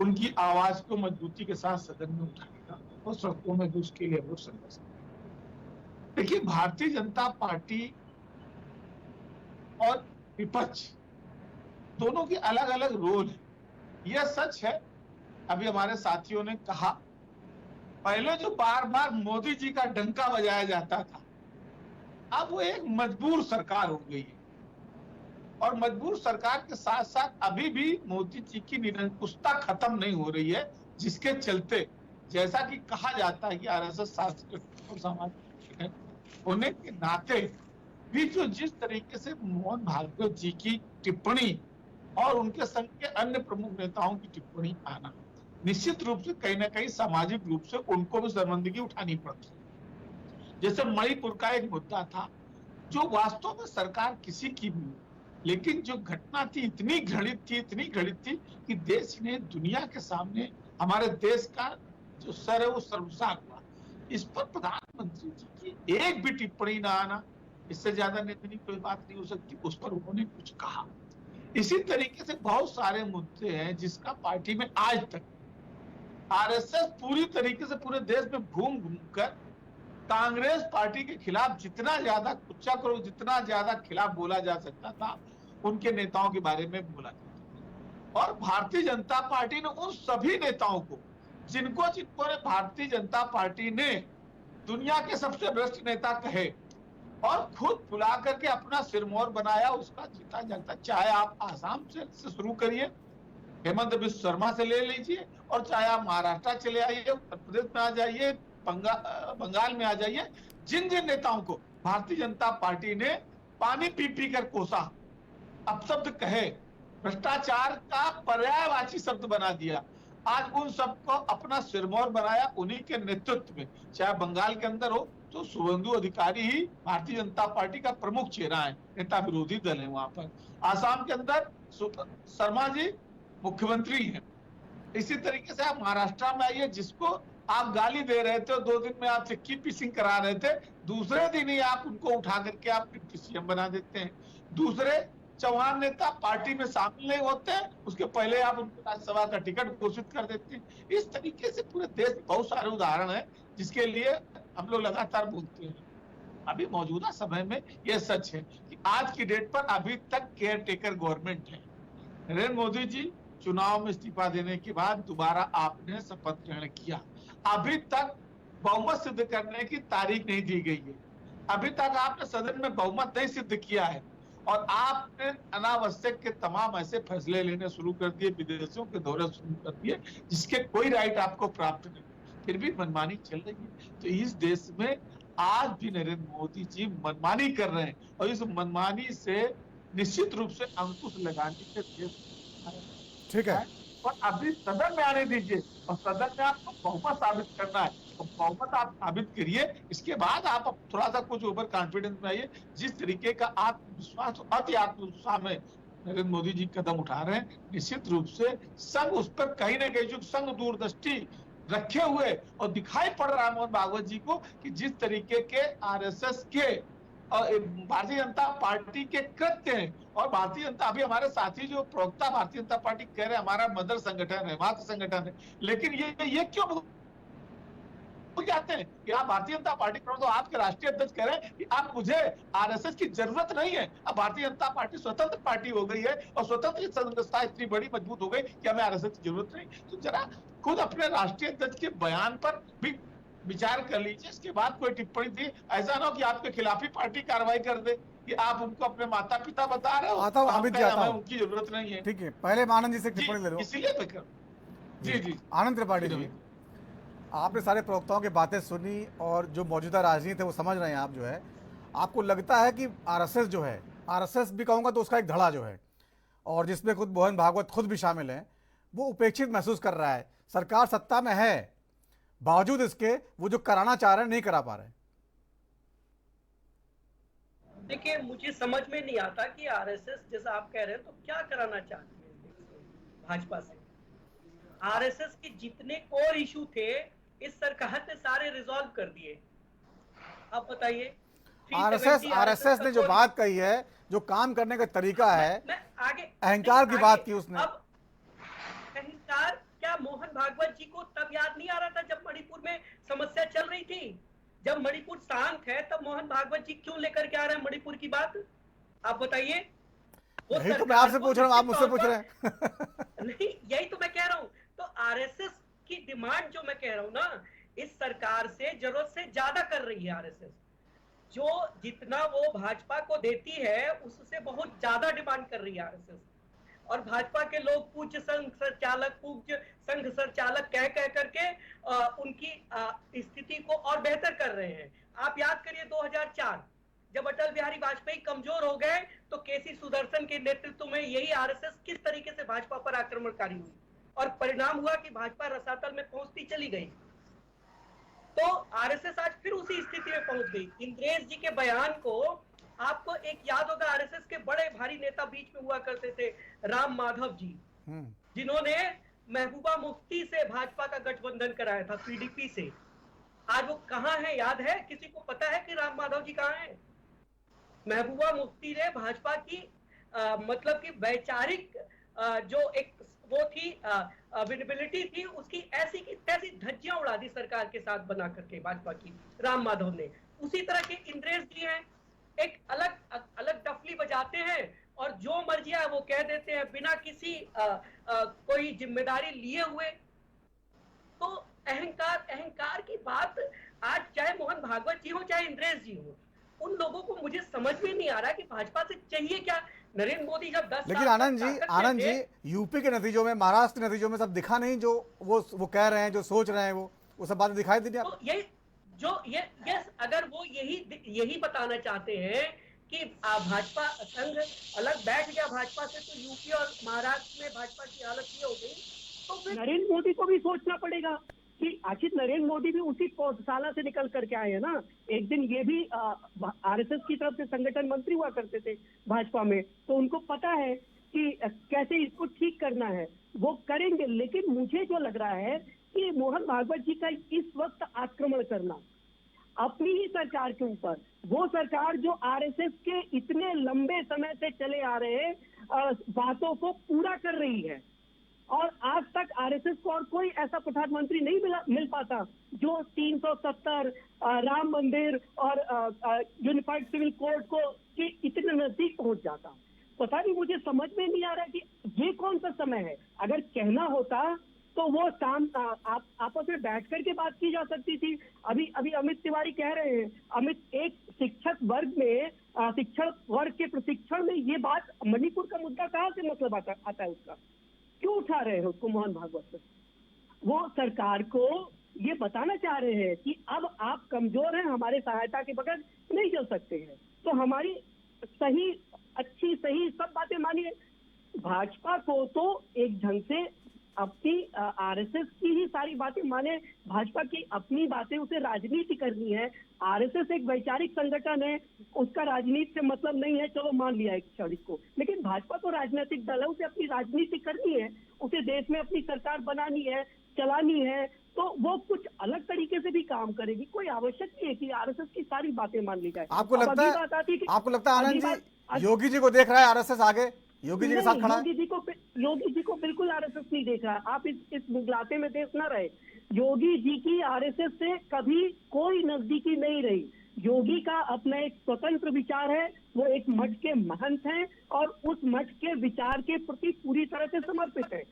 S10: उनकी आवाज को मजबूती के साथ सदन में उठाएगा और सड़कों में भी उसके लिए वो संघर्ष। देखिए, भारतीय जनता पार्टी और विपक्ष दोनों की अलग अलग रोल है। यह सच है, अभी हमारे साथियों ने कहा, पहले जो बार बार मोदी जी का डंका बजाया जाता था, अब वो एक मजबूर सरकार हो गई है। और मजबूर सरकार के साथ साथ अभी भी मोदी जी की निरंकुशता खत्म नहीं हो रही है, जिसके चलते जैसा कि कहा जाता है कि आरएसएस सांस्कृतिक और सामाजिक होने के नाते भी जो जिस तरीके से मोहन भागवत जी की टिप्पणी और उनके संग के अन्य प्रमुख नेताओं की टिप्पणी आना, निश्चित रूप से कहीं ना कहीं सामाजिक रूप से उनको भी शर्मिंदगी उठानी पड़ती है। जैसे मणिपुर का एक मुद्दा था जो वास्तव में सरकार किसी की भी, लेकिन जो घटना थी इतनी घृणित थी कि देश ने दुनिया के सामने हमारे देश का जो सर है वो शर्मसार हुआ। इस पर प्रधानमंत्री जी की एक भी टिप्पणी ना आना, इससे ज्यादा निंदनीय कोई बात नहीं हो सकती। उस पर उन्होंने कुछ कहा। इसी तरीके से बहुत सारे मुद्दे हैं जिसका पार्टी में आज तक आरएसएस पूरी तरीके से पूरे देश में घूम कर कांग्रेस पार्टी के खिलाफ जितना ज्यादा कुच्चा करो, जितना ज्यादा खिलाफ बोला जा सकता था, उनके नेताओं के बारे में बोला जाता। और भारतीय जनता पार्टी ने उन सभी नेताओं को जिनको ने भारतीय जनता पार्टी ने दुनिया के सबसे भ्रष्ट नेता कहे और खुद बुला करके अपना सिरमौर बनाया, उसका जीता जागता। चाहे आप आसाम से शुरू करिए, हेमंत बिस्व शर्मा से ले लीजिए, और चाहे आप महाराष्ट्र चले आइए, उत्तर प्रदेश में आ जाइए, बंगाल में आ जाइए, जिन जिन नेताओं को भारतीय जनता पार्टी ने पानी पी पी कर कोसा, अपशब्द कहे, भ्रष्टाचार का पर्यायवाची शब्द बना दिया, आज उन सबको अपना सिरमौर बनाया उन्हीं के नेतृत्व में। चाहे बंगाल के अंदर हो तो शुभेंदु अधिकारी ही भारतीय जनता पार्टी का प्रमुख चेहरा है, नेता विरोधी दल है वहां पर। आसाम के अंदर शर्मा जी मुख्यमंत्री हैं। इसी तरीके से आप महाराष्ट्र में आइए, जिसको आप गाली दे रहे थे, 2 दिन में आप चिक्की पीसिंग करा रहे थे, दूसरे दिन ही आप उनको उठा करके आप डिप्टी सीएम बना देते हैं। दूसरे चौहान नेता पार्टी में शामिल नहीं होते हैं, उसके पहले आप उनको राज्यसभा का टिकट घोषित कर देते हैं। इस तरीके से पूरे देश में बहुत सारे उदाहरण हैं जिसके लिए हम लोग लगातार बोलते हैं। अभी मौजूदा समय में यह सच है कि आज की डेट पर अभी तक केयर टेकर गवर्नमेंट है। नरेंद्र मोदी जी चुनाव में इस्तीफा देने के बाद दोबारा आपने शपथ ग्रहण किया, अभी तक बहुमत सिद्ध करने की तारीख नहीं दी गई है। अभी तक आपने सदन में बहुमत नहीं सिद्ध किया है और आपने अनावश्यक के तमाम ऐसे फैसले लेने शुरू कर दिए, विदेशों के दौरे शुरू कर दिए जिसके कोई राइट आपको प्राप्त नहीं, फिर भी मनमानी चल रही है। तो इस देश में आज भी नरेंद्र मोदी जी मनमानी कर रहे हैं और इस मनमानी से निश्चित रूप से अंकुश लगाने के देश
S1: ठीक है,
S10: और अभी सदन में आने दीजिए और सदन में आपको बहुमत साबित करना है, तो बहुमत आप साबित करिए, इसके बाद आप थोड़ा सा कुछ ओवर कॉन्फिडेंस में आइए। जिस तरीके का आत्मविश्वास, अति आत्मविश्वास में नरेंद्र मोदी जी कदम उठा रहे हैं, निश्चित रूप से संघ उस पर कहीं ना कहीं जो संघ दूरदृष्टि रखे हुए और दिखाई पड़ रहा है मोहन भागवत जी को कि जिस तरीके के आरएसएस के और भारतीय जनता पार्टी के कृत्य हैं, और भारतीय जनता अभी हमारे साथी जो प्रवक्ता भारतीय जनता पार्टी कह रहे हैं हमारा मदर संगठन है, मातृ संगठन है, लेकिन ये क्यों भूल जाते हैं कि आप भारतीय जनता पार्टी तो आपके राष्ट्रीय अध्यक्ष कह रहे हैं कि आप मुझे आरएसएस की जरूरत नहीं है। अब भारतीय जनता पार्टी स्वतंत्र पार्टी हो गई है और स्वतंत्र संस्था इतनी बड़ी मजबूत हो गई कि हमें आरएसएस की जरूरत नहीं। तो जरा खुद अपने राष्ट्रीय अध्यक्ष के बयान पर भी विचार कर लीजिए, इसके बाद कोई टिप्पणी दी। ऐसा ना हो कि आपके खिलाफ ही पार्टी कार्रवाई कर दे कि आप उनको अपने माता पिता बता रहे हो,
S1: आता हूं, अमित जी आता हूं।
S10: उनकी जरूरत नहीं है।
S1: ठीक है, पहले मैं आनंद जी से टिप्पणी ले लूं।
S10: इसीलिए तो कर जी
S1: आनंद त्रिपाठी जी, आपने सारे प्रवक्ताओं की बातें सुनी और जो मौजूदा राजनीति है वो समझ रहे हैं आप, जो है आपको लगता है कि आरएसएस जो है, आरएसएस भी कहूँगा तो उसका एक धड़ा जो है और जिसमें खुद मोहन भागवत खुद भी शामिल हैं, वो उपेक्षित महसूस कर रहा है। सरकार सत्ता में है, बावजूद इसके वो जो कराना चाह रहे हैं नहीं करा पा रहे।
S11: देखिए, मुझे समझ में नहीं आता कि आरएसएस जैसा आप कह रहे हैं तो क्या कराना चाहती है भाजपा से। आरएसएस के जितने कोर इशू थे इस सरकार ने सारे रिजॉल्व कर दिए। आप बताइए,
S1: आरएसएस ने जो बात कही है, जो काम करने का तरीका है,
S11: आगे
S1: अहंकार की बात की उसने।
S11: अब अहंकार क्या मोहन भागवत जी को तब याद नहीं आ रहा था जब मणिपुर में समस्या चल रही थी? जब मणिपुर शांत है तब मोहन भागवत जी क्यों लेकर के आ रहे हैं मणिपुर की बात? आप बताइए।
S1: यही तो मैं आपसे पूछ रहा हूँ, आप मुझसे पूछ रहे हैं।
S11: नहीं, यही तो मैं कह रहा हूँ। तो आरएसएस की डिमांड जो मैं कह रहा हूँ ना, इस सरकार से जरूरत से ज्यादा कर रही है आरएसएस। जो जितना वो भाजपा को देती है उससे बहुत ज्यादा डिमांड कर रही है आरएसएस। और भाजपा के लोग पूज्य संघ संचालक कह करके उनकी स्थिति को और बेहतर कर रहे हैं। आप याद करिए 2004 जब अटल बिहारी वाजपेयी कमजोर हो गए तो केसी सुदर्शन के नेतृत्व में यही आरएसएस किस तरीके से भाजपा पर आक्रमणकारी हुई और परिणाम हुआ कि भाजपा रसातल में पहुंचती चली गई। तो आरएसएस आज फिर उसी स्थिति में पहुंच गई। इंद्रेश जी के बयान को आपको एक याद होगा, आरएसएस के बड़े भारी नेता बीच में हुआ करते थे, राम माधव जी, जिन्होंने महबूबा मुफ्ती से भाजपा का गठबंधन कराया था, पीडीपी से। आज वो कहां है, याद है? किसी को पता है कि राम माधव जी कहां है? महबूबा मुफ्ती ने भाजपा की मतलब कि वैचारिक जो एक वो थी विजिबिलिटी थी, उसकी ऐसी की तैसी धज्जियां उड़ा दी सरकार के साथ बना करके भाजपा की राम माधव ने। उसी तरह के इंद्रेश जी हैं, एक अलग डफली बजाते हैं और जो मर्जी है वो कह देते हैं बिना किसी कोई जिम्मेदारी लिए हुए। तो अहंकार की बात आज चाहे मोहन भागवत जी हो चाहे इंद्रेश जी हो, उन लोगों को मुझे समझ में नहीं आ रहा कि भाजपा से चाहिए क्या। नरेंद्र मोदी जब 10
S1: लेकिन आनंद जी यूपी के नतीजों में, महाराष्ट्र के नतीजों में सब दिखा नहीं जो वो कह रहे हैं, जो सोच रहे हैं, वो सब बातें दिखाई दी नहीं।
S11: तो यस, अगर वो यही बताना चाहते हैं कि भाजपा संघ अलग बैठ गया भाजपा से तो यूपी और महाराष्ट्र में भाजपा की हालत ये हो गई, नरेंद्र मोदी को भी सोचना पड़ेगा कि आखिर नरेंद्र मोदी भी उसी पौधशाला से निकल करके आए हैं ना। एक दिन ये भी आरएसएस की तरफ से संगठन मंत्री हुआ करते थे भाजपा में, तो उनको पता है कि कैसे इसको ठीक करना है, वो करेंगे। लेकिन मुझे जो लग रहा है कि मोहन भागवत जी का इस वक्त आक्रमण करना अपनी ही सरकार के ऊपर, वो सरकार जो आरएसएस के इतने लंबे समय से चले आ रहे बातों को पूरा कर रही है, और आज तक आरएसएस को और कोई ऐसा प्रधानमंत्री नहीं मिल पाता जो 370 राम मंदिर और यूनिफाइड सिविल कोड को के इतने नजदीक पहुंच जाता। पता नहीं, मुझे समझ में नहीं आ रहा कि ये कौन सा समय है। अगर कहना होता तो वो आपस में बैठ करके बात की जा सकती थी। अभी अमित तिवारी कह रहे हैं, अमित एक शिक्षक वर्ग में शिक्षक वर्ग के प्रशिक्षण में ये बात, मणिपुर का मुद्दा कहाँ से मतलब आता है उसका, क्यों उठा रहे हैं उसको मोहन भागवत से? वो सरकार को ये बताना चाह रहे हैं कि अब आप कमजोर हैं, हमारे सहायता के बगैर नहीं चल सकते हैं, तो हमारी अच्छी सही सब बातें मानिए। भाजपा को तो एक ढंग से अपनी आरएसएस की ही सारी बातें माने, भाजपा की अपनी बातें, उसे राजनीति करनी है। आरएसएस एक वैचारिक संगठन है, उसका राजनीति से मतलब नहीं है, चलो मान लिया एक क्षण इसको। लेकिन भाजपा तो राजनीतिक दल है, उसे अपनी राजनीति करनी है, उसे देश में अपनी सरकार बनानी है, चलानी है, तो वो कुछ अलग तरीके से भी काम करेगी। कोई आवश्यक नहीं है कि आरएसएस की सारी बातें मान ली जाए।
S1: आपको लगता है आनंद जी, योगी जी को देख रहा है आरएसएस आगे, योगी जी के साथ खड़ा है?
S11: योगी जी को बिल्कुल आरएसएस नहीं देख रहा। आप इस मुगलाते में देख ना रहे। योगी जी की आरएसएस से कभी कोई नजदीकी नहीं रही। योगी का अपना एक स्वतंत्र विचार है, वो एक मठ के महंत हैं और उस मठ के विचार के प्रति पूरी तरह से समर्पित है।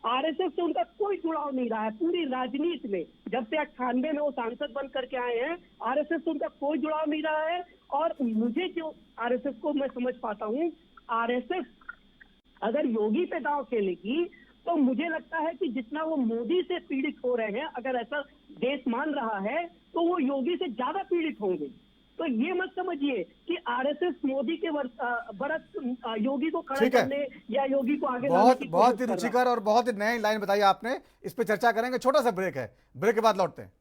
S11: आरएसएस से उनका कोई जुड़ाव नहीं रहा है पूरी राजनीति में। जब से 98 में वो सांसद बन करके आए हैं, आरएसएस से उनका कोई जुड़ाव नहीं रहा है। और मुझे जो आरएसएस को मैं समझ पाता हूँ, आरएसएस अगर योगी पे दांव खेलेगी तो मुझे लगता है कि जितना वो मोदी से पीड़ित हो रहे हैं, अगर ऐसा देश मान रहा है, तो वो योगी से ज्यादा पीड़ित होंगे। तो ये मत समझिए कि आरएसएस मोदी के बरस योगी को खड़ा करने या योगी को आगे
S1: बहुत ही रुचिकर और बहुत ही नई लाइन बताई आपने। इस पे चर्चा करेंगे, छोटा सा ब्रेक है, ब्रेक के बाद लौटते हैं।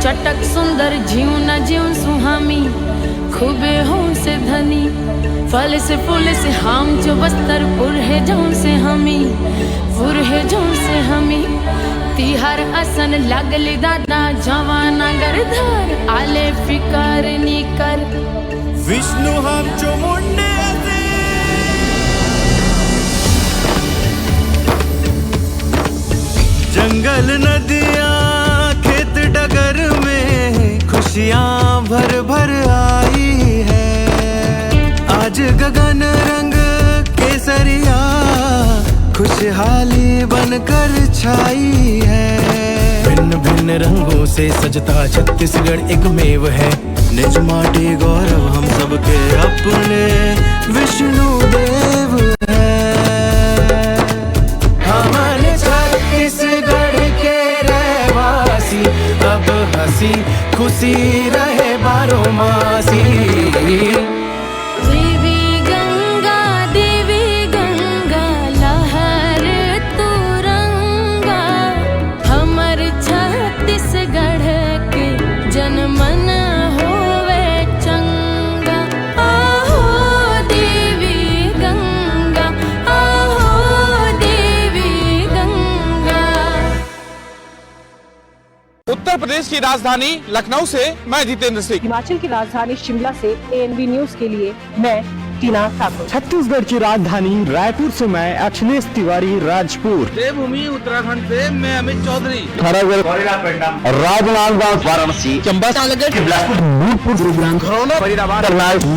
S12: चटक सुंदर जीव न जीव सुहामी, खूबे हो से धनी, फल से फूल से हम जो बस्तर पुरहे जाऊं से हमी, पुरहे जाऊं से हमी। तिहार असन लागली दादा जवाना गरधार, आले फिकार नी कर
S13: विष्णु हम जो मुंडे जंगल नदियां डगर में खुशियां भर भर आई है। आज गगन रंग केसरिया खुशहाली बनकर छाई है। भिन्न भिन्न रंगों से सजता छत्तीसगढ़ एक मेव है। निज माटी गौरव हम सबके अपने विष्णु देव है। हमारे छत्तीसगढ़ के रहवासी अब हंसी खुशी रहे बारो मासी।
S12: देवी गंगा लहर तुरंगा, हमर छत्तीसगढ़ के जनमन होवे चंगा। आहो देवी गंगा, आहो देवी गंगा।
S14: उत्तर प्रदेश की राजधानी लखनऊ से मैं जितेंद्र सिंह,
S15: हिमाचल की राजधानी शिमला से ANB न्यूज के लिए मैं टीना ठाकुर,
S16: छत्तीसगढ़ की राजधानी रायपुर से मैं अखिलेश तिवारी राजपुर,
S14: देवभूमि उत्तराखंड से मैं अमित चौधरी,
S16: राजनांदगांव, वाराणसी, चंबा, भूतपुर, गुरुग्राम, फरीदाबाद,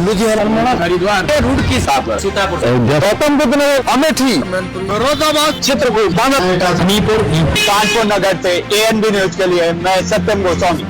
S16: लुधियाना, हरिद्वार, रुड़की, सीतापुर, गौतम बुद्ध नगर, अमेठी, फिरोजाबाद, चित्रकूट, हमीरपुर, कानपुर नगर से ANB न्यूज के लिए मैं सत्यम गोस्वामी।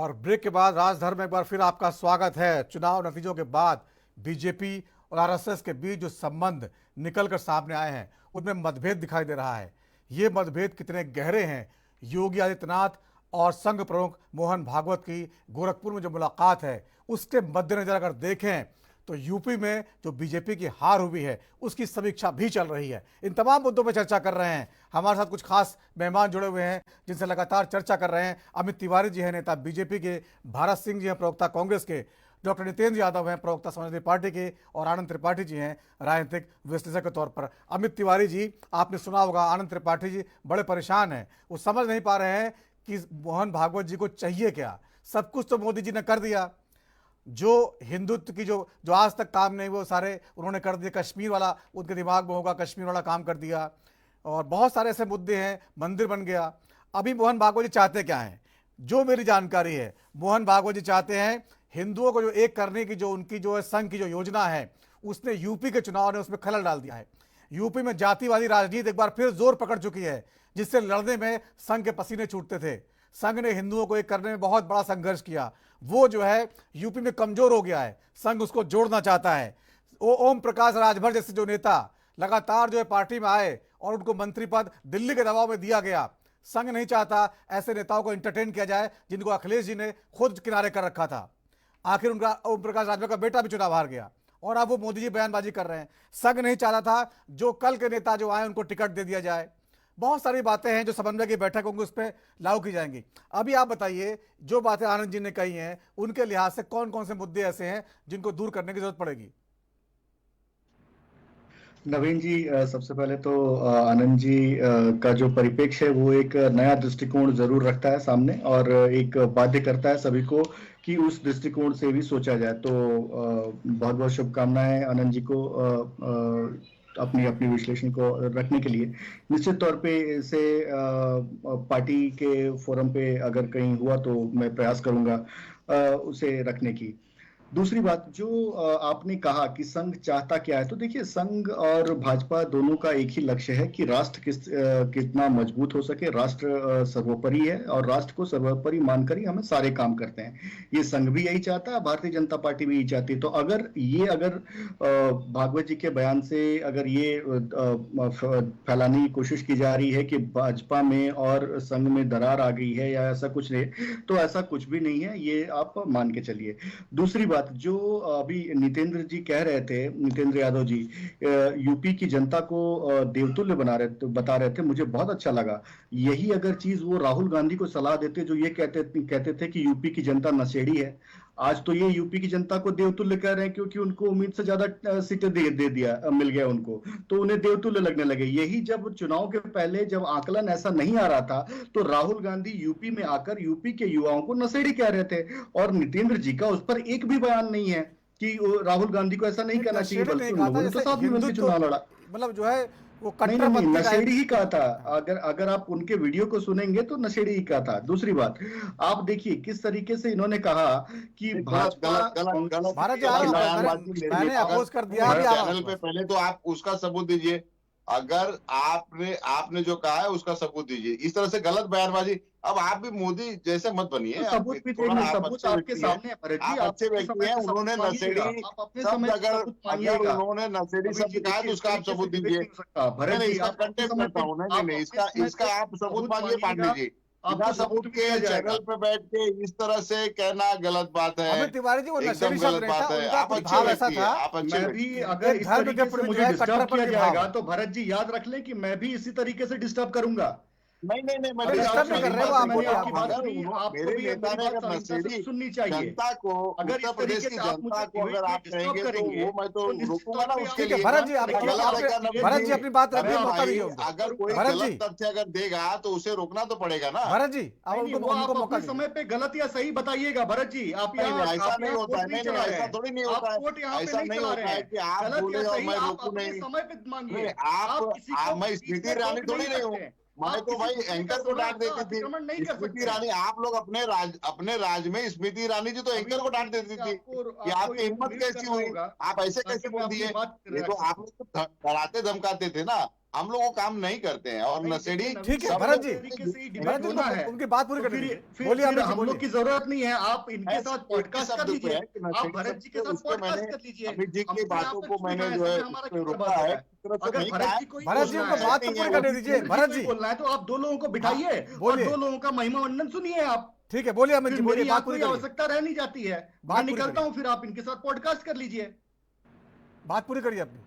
S1: और ब्रेक के बाद राजधर में एक बार फिर आपका स्वागत है। चुनाव नतीजों के बाद बीजेपी और आरएसएस के बीच जो संबंध निकलकर सामने आए हैं उनमें मतभेद दिखाई दे रहा है। ये मतभेद कितने गहरे हैं, योगी आदित्यनाथ और संघ प्रमुख मोहन भागवत की गोरखपुर में जो मुलाकात है उसके मद्देनजर अगर देखें तो यूपी में जो बीजेपी की हार हुई है उसकी समीक्षा भी चल रही है। इन तमाम मुद्दों पर चर्चा कर रहे हैं। हमारे साथ कुछ खास मेहमान जुड़े हुए हैं जिनसे लगातार चर्चा कर रहे हैं। अमित तिवारी जी हैं, नेता बीजेपी के, भारत सिंह जी हैं, प्रवक्ता कांग्रेस के, डॉक्टर नितेंद्र यादव हैं, प्रवक्ता समाजवादी पार्टी के, और आनंद त्रिपाठी जी हैं, राजनीतिक विश्लेषक के तौर पर। अमित तिवारी जी, आपने सुना होगा आनंद त्रिपाठी जी बड़े परेशान हैं, वो समझ नहीं पा रहे हैं कि मोहन भागवत जी को चाहिए क्या। सब कुछ तो मोदी जी ने कर दिया, जो हिंदुत्व की जो आज तक काम नहीं वो सारे उन्होंने कर दिए। कश्मीर वाला उनके दिमाग में होगा, कश्मीर वाला काम कर दिया, और बहुत सारे ऐसे मुद्दे हैं, मंदिर बन गया। अभी मोहन भागवत जी चाहते क्या हैं? जो मेरी जानकारी है, मोहन भागवत जी चाहते हैं हिंदुओं को जो एक करने की जो उनकी जो है संघ की जो योजना है उसने यूपी के चुनाव ने उसमें खलल डाल दिया है। यूपी में जातिवादी राजनीति एक बार फिर जोर पकड़ चुकी है, जिससे लड़ने में संघ के पसीने छूटते थे। संघ ने हिंदुओं को एक करने में बहुत बड़ा संघर्ष किया, वो जो है यूपी में कमजोर हो गया है, संघ उसको जोड़ना चाहता है। ओम प्रकाश राजभर जैसे जो नेता लगातार जो है पार्टी में आए और उनको मंत्री पद दिल्ली के दबाव में दिया गया। संघ नहीं चाहता ऐसे नेताओं को एंटरटेन किया जाए जिनको अखिलेश जी ने खुद किनारे कर रखा था। आखिर उनका ओम प्रकाश राजभर का बेटा भी चुनाव हार गया और अब वो मोदी जी बयानबाजी कर रहे हैं। संघ नहीं चाहता था जो कल के नेता जो आए उनको टिकट दे दिया जाए। बहुत सारी बातें हैं जो समन्वय की बैठक होंगी उस पर लागू की जाएंगी। अभी आप बताइए, जो बातें आनंद जी ने कही हैं उनके लिहाज से कौन कौन से मुद्दे ऐसे हैं जिनको दूर करने की जरूरत पड़ेगी?
S8: नवीन जी, सबसे पहले तो आनंद जी का जो परिप्रेक्ष्य है वो एक नया दृष्टिकोण जरूर रखता है सामने, और एक बाध्य करता है सभी को कि उस दृष्टिकोण से भी सोचा जाए। तो बहुत बहुत शुभकामनाएं आनंद जी को अपनी अपनी विश्लेषण को रखने के लिए। निश्चित तौर पे इसे पार्टी के फोरम पे अगर कहीं हुआ तो मैं प्रयास करूंगा उसे रखने की। दूसरी बात जो आपने कहा कि संघ चाहता क्या है, तो देखिए संघ और भाजपा दोनों का एक ही लक्ष्य है कि राष्ट्र कितना मजबूत हो सके। राष्ट्र सर्वोपरि है और राष्ट्र को सर्वोपरि मानकर ही हमें सारे काम करते हैं। ये संघ भी यही चाहता है, भारतीय जनता पार्टी भी यही चाहती है। तो अगर भागवत जी के बयान से अगर ये फैलाने की कोशिश की जा रही है कि भाजपा में और संघ में दरार आ गई है या ऐसा कुछ नहीं, तो ऐसा कुछ भी नहीं है, ये आप मान के चलिए। दूसरी बात जो अभी नितेंद्र जी कह रहे थे, नितेंद्र यादव जी यूपी की जनता को देवतुल्य बता रहे थे, मुझे बहुत अच्छा लगा। यही अगर चीज वो राहुल गांधी को सलाह देते जो ये कहते थे कि यूपी की जनता नशेड़ी है, आज तो ये यूपी की जनता को देवतुल्य कह रहे हैं क्योंकि उनको उम्मीद से ज्यादा सीटें मिल गया उनको, तो उन्हें देवतुल्य लगने लगे। यही जब चुनाव के पहले जब आकलन ऐसा नहीं आ रहा था तो राहुल गांधी यूपी में आकर यूपी के युवाओं को नशेड़ी कह रहे थे, और नितेंद्र जी का उस पर एक भी बयान नहीं है कि राहुल गांधी को ऐसा नहीं कहना चाहिए, बल्कि उन्होंने तो साथ में मिलकर चुनाव लड़ा।
S1: मतलब जो है वो
S8: नहीं, नशेड़ी ही कहा था। अगर आप उनके वीडियो को सुनेंगे तो नशेड़ी ही कहा था। दूसरी बात, आप देखिए किस तरीके से इन्होंने कहा कि भाजपा
S1: मैंने अपोज कर दिया
S9: चैनल पे। पहले तो आप उसका सबूत दीजिए, अगर आपने जो कहा है उसका सबूत दीजिए। इस तरह से गलत बयानबाजी, अब आप भी मोदी जैसे मत बनिए।
S8: सबूत भी देंगे, सबूत आपके सामने है।
S9: आप अच्छे व्यक्ति हैं, उन्होंने नशेड़ी शब्द अगर उन्होंने नशेड़ी शब्द कहा तो उसका आप सबूत दीजिए। इसका कंटेंट करता हूँ ना, नहीं इसका आप सबूत मांगिए, मान लीजिए। बिना सबूत के चैनल पे बैठ के इस तरह से कहना गलत बात है,
S1: तिवारी जी वो
S9: एकदम गलत बात है। आप अच्छे व्यक्ति हैं, आप अच्छे
S8: व्यक्ति हैं। अगर इस तरीके से मुझे डिस्टर्ब किया जाएगा तो भरत जी याद रख लें कि मैं भी इसी तरीके से डिस्टर्ब करूंगा।
S9: नहीं, मेरे नेता ने सुननी चाहिए जनता को, उत्तर प्रदेश की जनता को अगर आप कहेंगे तो वो मैं तो रोकूंगा ना उसके लिए।
S1: भरत जी अपनी बात रखिए।
S9: अगर कोई गलत तथ्य अगर देगा तो उसे रोकना तो पड़ेगा ना।
S1: भरत जी
S8: आप अपने समय पे गलत या सही बताइएगा। भरत जी आप
S9: ऐसा नहीं होता है, नहीं ऐसा थोड़ी नहीं होता है, ऐसा नहीं होता है कि आप बोले और मैं रोकूं। नहीं,
S8: समय पे मांगिए।
S9: आप मैं स्मृति ईरानी थोड़ी नहीं हूँ, मैं तो भाई एंकर को डांट देती थी। स्मृति ईरानी, आप लोग अपने राज में स्मृति ईरानी जी तो एंकर को डांट देती थी कि आपकी हिम्मत कैसी हुई, आप ऐसे कैसे बोल दिए। ये तो आप लोग डराते धमकाते थे ना। हम लोग वो काम नहीं करते हैं और नशेड़ी
S1: ठीक है
S9: सब
S1: भरत
S9: लोग
S1: जी,
S8: तरीके से ही
S1: भरत
S8: डिबेट
S1: जी
S8: होना है।
S1: उनकी बात पूरी
S8: तो
S1: कर दीजिए।
S8: फिर
S1: बोलिए अमित जी,
S8: हम लोग
S1: बोलिए।
S8: की जरूरत नहीं है, आप इनके
S9: ऐसे
S8: साथ
S9: एक ही
S8: पॉडकास्ट
S9: शब्द
S8: कर
S9: पे
S8: लीजिए,
S9: है कि
S8: आप
S9: नशेड़ी
S8: भरत जी के
S9: शब्द,
S8: साथ
S9: उसको
S8: पॉडकास्ट
S9: मैंने
S8: कर लीजिए।
S9: अमित जी की
S8: हमको
S9: बातों
S8: यहाँ पे
S9: को
S8: क्यों
S9: मैंने
S8: उठाया?
S9: जो है
S8: इसमें हमारा
S9: उसमें
S8: क्या
S9: रोका
S8: बर्बाद हो
S9: है,
S8: रहा है?
S9: इस तरह से
S8: अगर
S9: नहीं
S8: भरत
S9: कहा
S8: जी को ही
S1: भरत जी
S8: बोलना
S1: उनको
S8: है,
S1: बात तो पूरी करने दीजिए।
S8: जिंदगी
S1: भरत
S8: को ही
S1: जी
S8: बोलना है तो आप दो लोगों को बिठाइए और
S1: बोलिए।
S8: दो लोगों का महिमा वंदन सुनिए आप।
S1: ठीक है, बोलिए अमित
S8: फिर
S1: जी, बोलिए,
S8: मेरी यहाँ
S1: बात पूरी
S8: कोई
S1: करिए,
S8: आवश्यकता रह नहीं जाती है,
S1: बात
S8: मैं
S1: पूरी
S8: निकलता
S1: करिए।
S8: हूँ, फिर आप इनके साथ पॉडकास्ट कर लीजिए।
S1: बात पूरी करिए अपनी।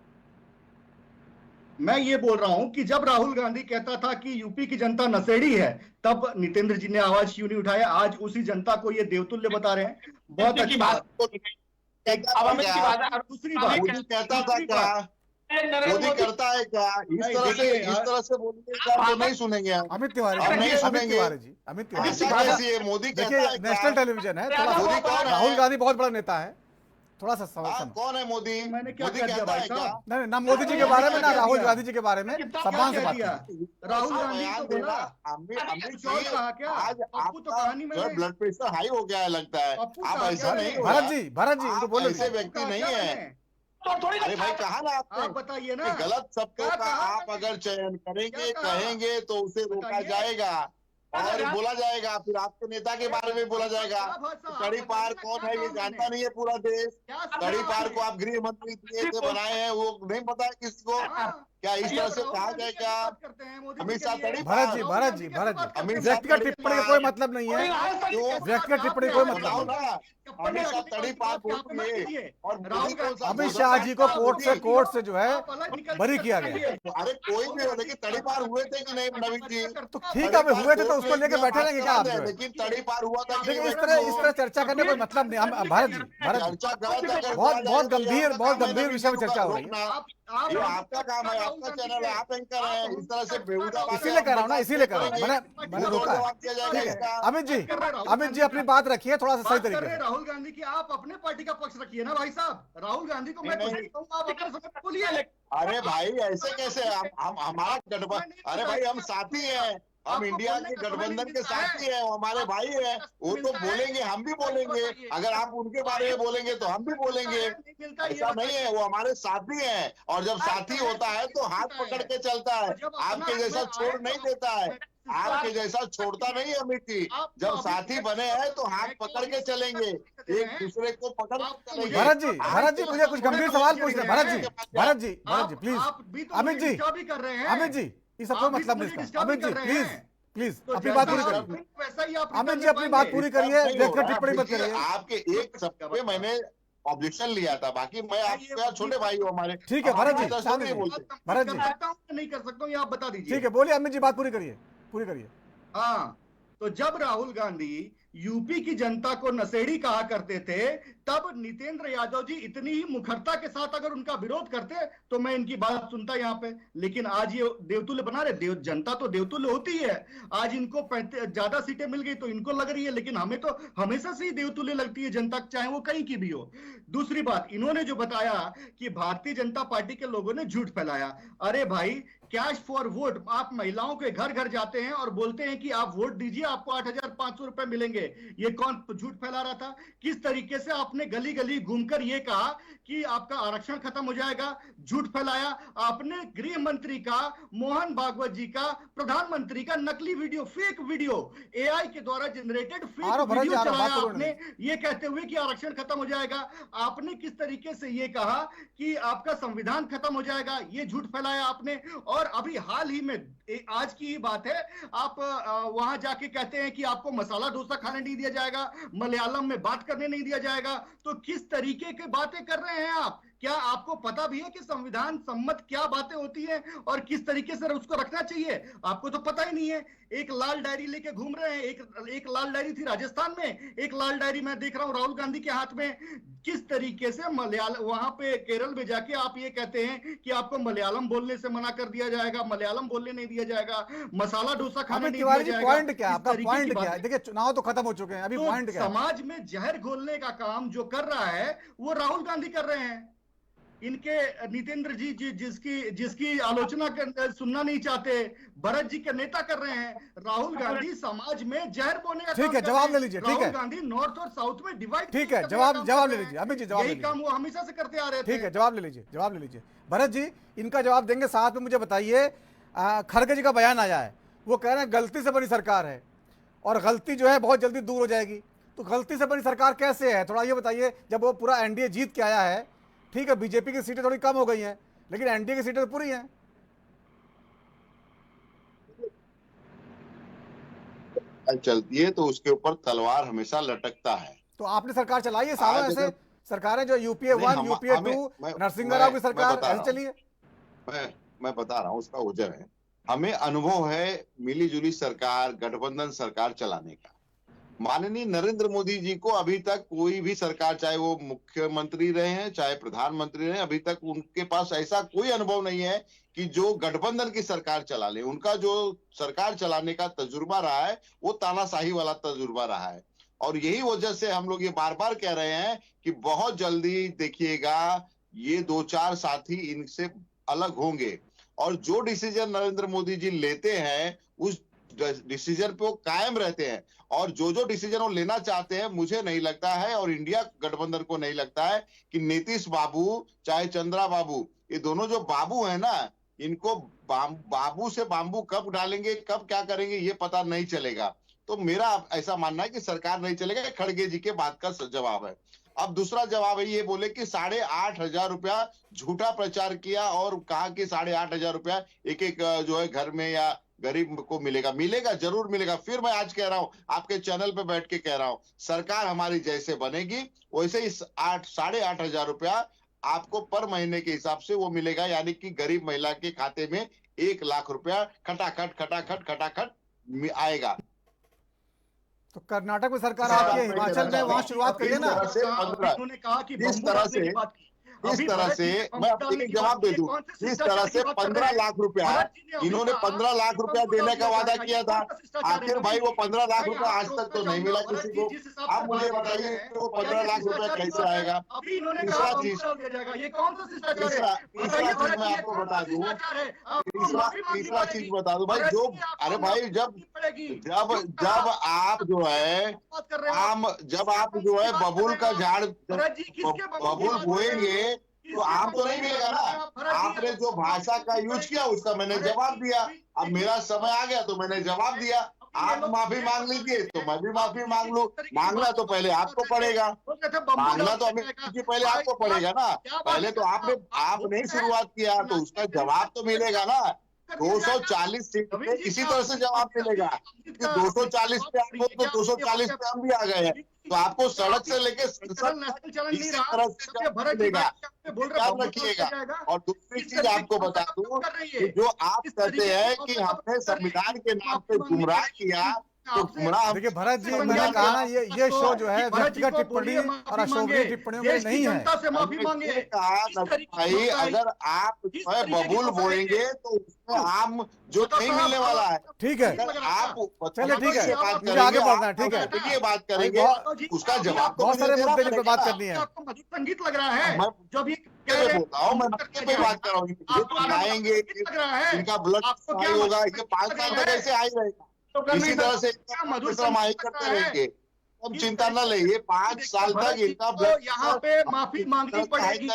S8: मैं ये बोल रहा हूं कि जब राहुल गांधी कहता था कि यूपी की जनता नशेड़ी है, तब नितेंद्र जी ने आवाज क्यों नहीं उठाया? आज उसी जनता को ये देवतुल्य बता रहे हैं। बहुत अच्छी बात। दूसरी बात,
S9: मोदी कहता था क्या, मोदी करता है क्या? इस तरह से बोलेंगे तो नहीं सुनेंगे हम।
S1: अमित तिवारी
S9: हम नहीं
S1: अमित
S9: सुनेंगे।
S1: तिवारी जी, अमित तिवारी
S9: ऐसा कैसी है? मोदी कहता
S1: देखिए,
S9: है क्या?
S1: नेशनल टेलीविजन है, थोड़ा
S9: मोदी कौन है?
S1: राहुल गांधी बहुत बड़ा नेता है, थोड़ा सा
S9: हाँ, कौन है मोदी?
S8: मैंने क्या
S9: मोदी
S8: कह दिया
S9: कहता
S8: भाई
S9: है क्या?
S8: साहब?
S1: नहीं, ना मोदी जी के बारे में ना राहुल गांधी जी के बारे में सम्मान से
S8: क्या
S1: बात
S8: किया?
S1: कीजिए।
S8: राहुल
S9: ऐसा
S8: गांधी
S9: बयान
S8: को बोला,
S9: देना, अमित
S8: कुछ और
S9: जी,
S8: कहा क्या?
S9: आज
S8: पप्पू तो
S9: आपका
S8: कहानी में
S9: जो है
S8: है।
S9: ब्लड प्रेशर हाई हो गया है लगता है।
S8: पप्पू
S9: आप
S8: कहा
S9: ऐसा
S8: क्या
S9: नहीं
S8: है?
S9: हो
S1: भरत जी, भरत जी, उनको
S9: आप
S1: बोलो।
S9: ऐसे व्यक्ति नहीं है। अरे भाई कहा ना
S8: आप
S9: आपने
S8: बताइए ना,
S9: कि गलत शब्दों
S8: क्या
S9: का
S8: कहा
S9: आप
S8: मैंने?
S9: अगर चयन करेंगे,
S8: क्या कहा?
S9: कहेंगे तो उसे रोका
S8: बताइए।
S9: जाएगा और बोला जाएगा, फिर आपके नेता के बारे में बोला जाएगा।
S8: क्या भाषा? आप
S9: तड़ी पार
S8: बताइए ना,
S9: कौन
S8: क्या
S9: है ये
S8: कहा
S9: जानता
S8: मैंने?
S9: नहीं है पूरा देश।
S8: क्या
S9: तड़ी
S8: सुना
S9: पार
S8: आपने?
S9: को आप गृह मंत्री दिए थे, बनाए हैं, वो नहीं पता है किसी को।
S8: हाँ।
S9: क्या इस तरह से
S8: राहुल
S9: कहा
S8: गांधी
S9: जाए
S8: कैसे
S9: क्या?
S8: बात करते हैं मोदी जी
S9: अमित
S8: के
S9: शाह
S8: लिए?
S9: तड़ी
S1: भरत जी,
S9: पार,
S1: भरत जी, भरत जी,
S9: अमित शाह
S1: व्यक्तिगत
S9: तड़ी
S1: टिप्पणी का
S9: पार।
S1: कोई मतलब नहीं है।
S9: क्यों?
S1: व्यक्तिगत टिप्पणी कोई मतलब
S9: बताओ
S1: नहीं।
S9: ना, अमित शाह तड़ी पार बोलिए और मोदी को
S1: अमित शाह जी को कोर्ट से जो है बरी किया गया।
S9: अरे कोई भी हो, लेकिन तड़ी पार हुए थे कि नहीं नवीन जी?
S1: तो ठीक है, अभी हुए थे तो उसको लेके बैठे रहेंगे क्या आप जो है?
S9: लेकिन तड़ी पार हुआ था कि
S1: देखिए, इस तरह चर्चा करने कोई मतलब नहीं। हम भरत जी,
S9: चर्चा गलत है,
S1: बहुत गंभीर विषय में चर्चा हो रही है।
S9: ये आपका काम है, आपका चैनल है, आप एंकर हैं। इस तरह से बेहुदा बातें
S1: इसीलिए कह रहा हूँ ना, इसीलिए कह रहा हूँ, मैंने रोका है।
S9: जवाब दिया जाएगा
S1: ठीक है,
S9: इसका।
S1: अमित जी अपनी बात रखिए थोड़ा सा सही
S8: बात कर
S1: तरीके
S8: रहे हैं
S1: से।
S8: राहुल गांधी की, आप अपने पार्टी का पक्ष रखिए ना भाई साहब। राहुल गांधी को मैं
S9: नहीं,
S8: कुछ नहीं कहूंगा, आप अपने समय बोलिए।
S9: अरे भाई ऐसे कैसे? हम हमारा गठबंधन, अरे भाई हम साथी हैं, हम इंडिया के गठबंधन के साथी हैं, वो हमारे भाई हैं, वो तो बोलेंगे, हम भी बोलेंगे। अगर आप उनके बारे में बोलेंगे तो हम भी बोलेंगे। ऐसा नहीं है, वो हमारे साथी हैं और जब साथी होता है तो हाथ पकड़ के चलता है। आपके जैसा छोड़ नहीं देता है, आपके जैसा छोड़ता नहीं है अमित जी। जब साथी बने हैं तो हाथ पकड़ के चलेंगे, एक दूसरे को पकड़ के चलेंगे।
S1: भरत जी मुझे कुछ गंभीर सवाल पूछने। भरत जी प्लीज। अमित जी ये सब कोई मतलब नहीं इसका। अमित जी प्लीज अपनी बात पूरी करिए। अमित जी अपनी बात पूरी करिए, व्यक्तिगत टिप्पणी मत करिए।
S9: आपके एक शब्द पे मैंने ऑब्जेक्शन लिया था, बाकी मैं आपके छोटे भाई हूँ हमारे।
S1: ठीक है भरत जी,
S8: भरत जी नहीं कर सकता हूँ, ये आप बता दीजिए।
S1: ठीक है, बोलिए अमित जी, बात पूरी करिए।
S8: हाँ, तो जब राहुल गांधी यूपी की जनता को नशेड़ी कहा करते थे, तब नितेंद्र यादव जी इतनी ही मुखरता के साथ अगर उनका विरोध करते तो मैं इनकी बात सुनता यहाँ पे। लेकिन आज ये देवतुल्य बना रहे। जनता तो देवतुल्य होती है। आज इनको ज्यादा सीटें मिल गई तो इनको लग रही है, लेकिन हमें तो हमेशा से ही देवतुल्य लगती है जनता, चाहे वो कहीं की भी हो। दूसरी बात, इन्होंने जो बताया कि भारतीय जनता पार्टी के लोगों ने झूठ फैलाया। अरे भाई, कैश फॉर वोट, आप महिलाओं के घर घर जाते हैं और बोलते हैं कि आप वोट दीजिए, आपको 8,500 रुपए मिलेंगे। ये कौन झूठ फैला रहा था? किस तरीके से आपने गली गली घूमकर ये कहा कि आपका आरक्षण खत्म हो जाएगा? झूठ फैलाया आपने। गृह मंत्री का, मोहन भागवत जी का, प्रधानमंत्री का नकली वीडियो, फेक वीडियो, एआई के द्वारा जनरेटेड फेक वीडियो चलाया आपने, ये कहते हुए कि आरक्षण खत्म हो जाएगा। आपने किस तरीके से ये कहा कि आपका संविधान खत्म हो जाएगा? ये झूठ फैलाया आपने। और अभी हाल ही में, आज की ही बात है, आप वहां जाके कहते हैं कि आपको मसाला डोसा खाने नहीं दिया जाएगा, मलयालम में बात करने नहीं दिया जाएगा। तो किस तरीके की बातें कर रहे हैं आप? क्या आपको पता भी है कि संविधान सम्मत क्या बातें होती हैं और किस तरीके से उसको रखना चाहिए? आपको तो पता ही नहीं है। एक लाल डायरी लेके घूम रहे हैं। एक लाल डायरी थी राजस्थान में, एक लाल डायरी मैं देख रहा हूं राहुल गांधी के हाथ में। किस तरीके से मलयालम, वहां पे केरल में जाके आप ये कहते हैं कि आपको मलयालम बोलने से मना कर दिया जाएगा, मलयालम बोलने नहीं दिया जाएगा, मसाला डोसा खाने नहीं दिया जाएगा।
S1: पॉइंट क्या है आपका? पॉइंट क्या है? देखिए, चुनाव तो खत्म हो चुके हैं, अभी पॉइंट क्या है?
S8: समाज में जहर घोलने का काम जो कर रहा है वो राहुल गांधी कर रहे हैं। इनके नितेंद्र जी जिसकी आलोचना सुनना नहीं चाहते, भरत जी के नेता कर रहे हैं। राहुल गांधी समाज में जहर बोने का
S1: ठीक है, जवाब ले लीजिए। ठीक है,
S8: राहुल गांधी नॉर्थ और साउथ में डिवाइड।
S1: ठीक है, जवाब ले लीजिए अमित जी, जवाब ले
S8: यही
S1: लीजिए।
S8: काम वो हमेशा से करते आ रहे थे।
S1: ठीक है, जवाब ले लीजिए भरत जी, इनका जवाब देंगे। साथ में मुझे बताइए, खड़गे जी का बयान आया है, वो कह रहे हैं गलती से बनी सरकार है और गलती जो है बहुत जल्दी दूर हो जाएगी। तो गलती से बनी सरकार कैसे है, थोड़ा ये बताइए। जब वो पूरा एनडीए जीत के आया है, ठीक है, बीजेपी की सीटें थोड़ी कम हो गई हैं, लेकिन एनडीए की सीटें तो पूरी हैं।
S9: चलती है तो उसके ऊपर तलवार हमेशा लटकता है।
S1: तो आपने सरकार चलाई है सालों, ऐसे सरकारें जो यूपीए 1, यूपीए 2, नरसिंह राव की सरकार ऐसे चली है।
S9: मैं बता रहा हूँ, उसका वजह है, हमें अनुभव है मिली जुली सरकार, गठबंधन सरकार चलाने का। माननीय नरेंद्र मोदी जी को अभी तक कोई भी सरकार, चाहे वो मुख्यमंत्री रहे हैं चाहे प्रधानमंत्री रहे, अभी तक उनके पास ऐसा कोई अनुभव नहीं है कि जो गठबंधन की सरकार चला ले। उनका जो सरकार चलाने का तजुर्बा रहा है वो तानाशाही वाला तजुर्बा रहा है। और यही वजह से हम लोग ये बार बार कह रहे हैं कि बहुत जल्दी देखिएगा ये 2-4 साथी इनसे अलग होंगे और जो डिसीजन नरेंद्र मोदी जी लेते हैं उस डिसीजन पे वो कायम रहते हैं। और जो डिसीजन वो लेना चाहते हैं, मुझे नहीं लगता है और इंडिया गठबंधन को नहीं लगता है कि नीतीश बाबू चाहे चंद्रा बाबू, ये दोनों जो बाबू है ना, इनको बाबू से बाम्बू कब डालेंगे, कब क्या करेंगे, ये पता नहीं चलेगा। तो मेरा ऐसा मानना है कि सरकार नहीं चलेगा। खड़गे जी के बात का जवाब है। अब दूसरा जवाब है, ये बोले कि 8,500 रुपया झूठा प्रचार किया और कहा कि 8,500 रुपया एक जो है घर में या गरीब को मिलेगा, जरूर मिलेगा। फिर मैं आज कह रहा हूं, आपके चैनल पे बैठ के कह रहा हूं, सरकार हमारी जैसे बनेगी वैसे ही 8,500 रुपया आपको पर महीने के हिसाब से वो मिलेगा, यानी कि गरीब महिला के खाते में 1 लाख रुपया खटाखट आएगा।
S1: तो कर्नाटक में सरकार आपके, हिमाचल में वहां शुरुआत करिए ना।
S8: उन्होंने कहा कि
S9: इस तरह से मैं आपको एक जवाब दे दूं, इस तरह से 15 लाख रुपया इन्होंने 15 लाख रुपया देने का वादा किया था। आखिर भाई वो 15 लाख रुपया आज तक तो नहीं मिला किसी को। आप मुझे बताइए वो 15 लाख रुपया कैसे आएगा। तीसरा चीज मैं आपको बता दूं, तीसरा चीज बता दूं भाई, जो अरे भाई जब आप जो है जब आप जो है बबूल का झाड़ बबूल बोएंगे तो आम तो नहीं मिलेगा ना। आपने जो भाषा का यूज किया उसका मैंने जवाब दिया। अब मेरा समय आ गया तो मैंने जवाब दिया। आप माफी मांग लीजिए तो मैं भी माफी मांग लूं। मांगना तो पहले आपको पड़ेगा, मांगना तो हमें पहले आपको पड़ेगा ना। पहले तो आपने ही शुरुआत किया तो उसका जवाब तो मिलेगा ना। 240 सीट पे इसी तरह से जवाब मिलेगा कि 240 पे आप हो तो 240 पे हम भी आ गए हैं। तो आपको सड़क से लेके संसद इसी तरह से जवाब मिलेगा, याद रखिएगा। और दूसरी चीज आपको बता दूं कि जो आप कहते हैं कि हमने संविधान के नाम पे गुमराह किया, तो गुमराह
S1: देखिए भरत जी, मैंने कहा ना ये शो जो है व्यक्तिगत टिप्पणी और अशोभनीय टिप्पणियों में नहीं है।
S9: भाई अगर आप जो है बबूल बोएंगे तो उसमें आम जो नहीं मिलने वाला है।
S1: ठीक है,
S9: आप
S1: चलिए ठीक है, मुझे आगे बढ़ना है। ठीक है,
S9: ये बात करेंगे उसका जवाब
S1: बहुत सारे मुद्दे जिन पर बात करनी है।
S8: संगीत लग रहा है जब ये
S9: बोलता हूँ, मैं पे बात कर रहा हूँ। आएंगे इनका ब्लड होगा, ये 5 साल तक ऐसे आ ही रहेगा। इसी तरह से करते रहेंगे, अब चिंता न ले। ये 5 साल तक इनका
S8: यहाँ पे माफी मांगनी पड़ेगी।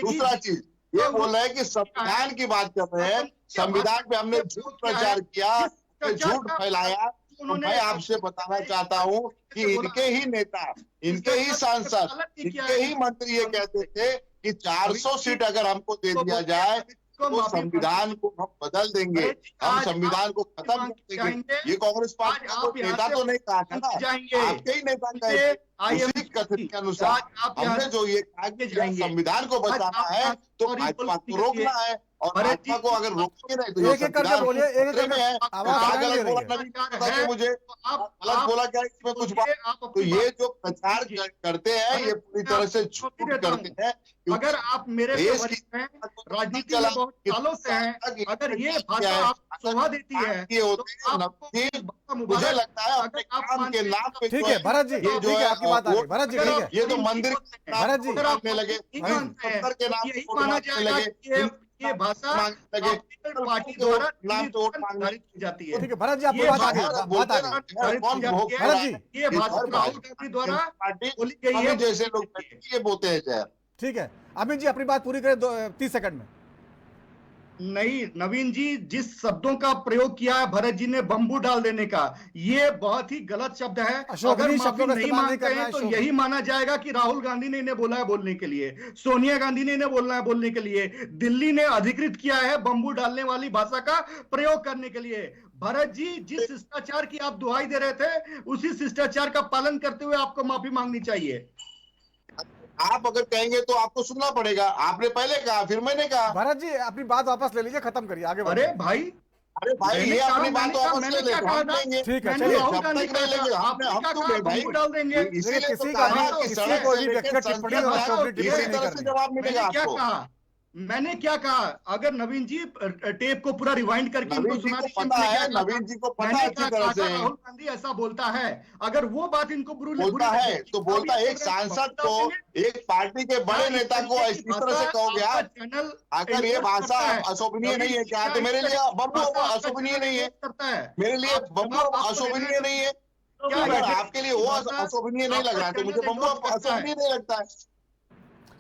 S9: दूसरा चीज ये बोल रहे हैं कि संविधान की बात कर रहे हैं। संविधान पे हमने झूठ प्रचार किया, झूठ फैलाया। तो मैं आपसे बताना चाहता हूँ कि इनके ही नेता, इनके ही सांसद, इनके ही मंत्री ये कहते थे कि 400 सीट अगर हमको दे दिया जाए तो संविधान को हम बदल देंगे, हम संविधान को खत्म कर देंगे। ये कांग्रेस पार्टी का नेता तो नहीं कहा था ना, आपके ही नेता कहे। उसी कथन के अनुसार हमने जो ये कहा कि संविधान को बचाना है तो भाजपा को रोकना है और भाजपा को अगर रोकेंगे नहीं तो
S1: एक एक करके बोलिए, एक एक करके आवाज
S9: क्या
S1: सुनाई
S9: गलत
S1: दे
S9: बोला
S1: रही है।
S9: नवीन जी, बताइए मुझे, गलत बोला क्या इसमें कुछ बात? तो ये जो प्रचार करते हैं ये पूरी तरह से झूठ करते हैं।
S8: अगर आप मेरे से वरिष्ठ हैं, राजनीति में बहुत सालों से हैं, अगर ये भाषा आपको शोभा देती है तो
S9: मुझे लगता है अपने काम के नाम पे
S1: ठीक है भरत जी,
S9: ये जो
S1: ठीक है
S9: है
S1: आपकी बात आ गई भरत जी, ठीक है
S9: ये तो मंदिर
S1: भरत जी,
S9: मांगने लगे, मंदिर के नाम
S8: यही
S9: वोट
S8: माना
S9: मांगने
S8: जाएगा
S9: लगे,
S8: कि ये भाषा
S9: मांगने लगे,
S8: पार्टी द्वारा
S9: नाम पे वोट मांगने
S8: निर्धारित की जाती है।
S1: ठीक है भरत जी आपकी
S8: ये
S1: बात आ गई,
S8: भाषा
S1: बात आ गई
S9: कौन भोग कर
S1: भरत
S9: रहा
S1: जी,
S9: है?
S8: ये भाषा राहुल गांधी द्वारा
S9: पार्टी
S8: बोली गई है।
S9: जैसे लोग ये बोलते हैं जय।
S1: ठीक है अमित जी अपनी बात पूरी करें 30 सेकंड में।
S8: नहीं नवीन जी, जिस शब्दों का प्रयोग किया है भरत जी ने, बम्बू डाल देने का, ये बहुत ही गलत शब्द है।
S1: अशोभनीय
S8: अगर
S1: शब्दों
S8: माफी
S1: का
S8: नहीं
S1: इस्तेमाल नहीं
S8: मांगते
S1: करना
S8: हैं
S1: है,
S8: तो
S1: शोभनीय।
S8: यही माना जाएगा कि राहुल गांधी ने इन्हें बोला है बोलने के लिए, सोनिया गांधी ने इन्हें बोलना है बोलने के लिए, दिल्ली ने अधिकृत किया है बम्बू डालने वाली भाषा का प्रयोग करने के लिए। भरत जी, जिस शिष्टाचार की आप दुहाई दे रहे थे उसी शिष्टाचार का पालन करते हुए आपको माफी मांगनी चाहिए।
S9: आप अगर कहेंगे तो आपको सुनना पड़ेगा। आपने पहले कहा फिर मैंने कहा।
S1: भरत जी अपनी बात वापस ले लीजिए, खत्म करिए, आगे बढ़िए।
S8: अरे भाई
S9: ये अपनी बात वापस ले लेंगे, हम लेंगे।
S1: ठीक है
S8: मैंने
S1: चलिए,
S8: राहुल
S9: जब
S8: गांधी
S9: तक नहीं लेंगे हम क्यों ले भाई?
S8: डाल देंगे।
S9: इसीलिए तो
S1: किसी का
S9: कहा
S1: भी
S9: कि
S1: किसी
S9: सड़क
S1: को
S9: से
S1: भी
S9: लेकर
S1: व्यक्तिगत टिप्पणी और
S9: संसद
S1: अशोभनीय
S9: तक
S1: टिप्पणी
S9: इसी
S1: नहीं
S9: तरह से
S1: करनी।
S9: जवाब मिलेगा
S8: मैंने क्या
S9: आपको।
S8: कहा मैंने क्या कहा, अगर नवीन जी टेप को पूरा रिवाइंड करके इनको
S9: नवीन जी
S8: सुना
S9: को
S8: दीजिए,
S9: पता
S8: मैंने
S9: है,
S8: क्या कहा था?
S9: नवीन जी को पता
S8: मैंने
S9: है अच्छी
S8: क्या
S9: तरह
S8: कहा था,
S9: से।
S8: राहुल गांधी ऐसा बोलता है, अगर वो बात इनको
S9: बोलता है तो बोलता है, एक सांसद को, एक पार्टी के बड़े नेता को इस तरह से कहोगे आप?
S8: चैनल
S9: अगर ये भाषा अशोभनीय नहीं है क्या, तो मेरे लिए बम्बू अशोभनीय नहीं है, मेरे लिए बम्बू अशोभनीय नहीं है। अगर आपके लिए वो अशोभनीय नहीं लग रहा है तो मुझे बम्बू अशोभनीय नहीं लगता है।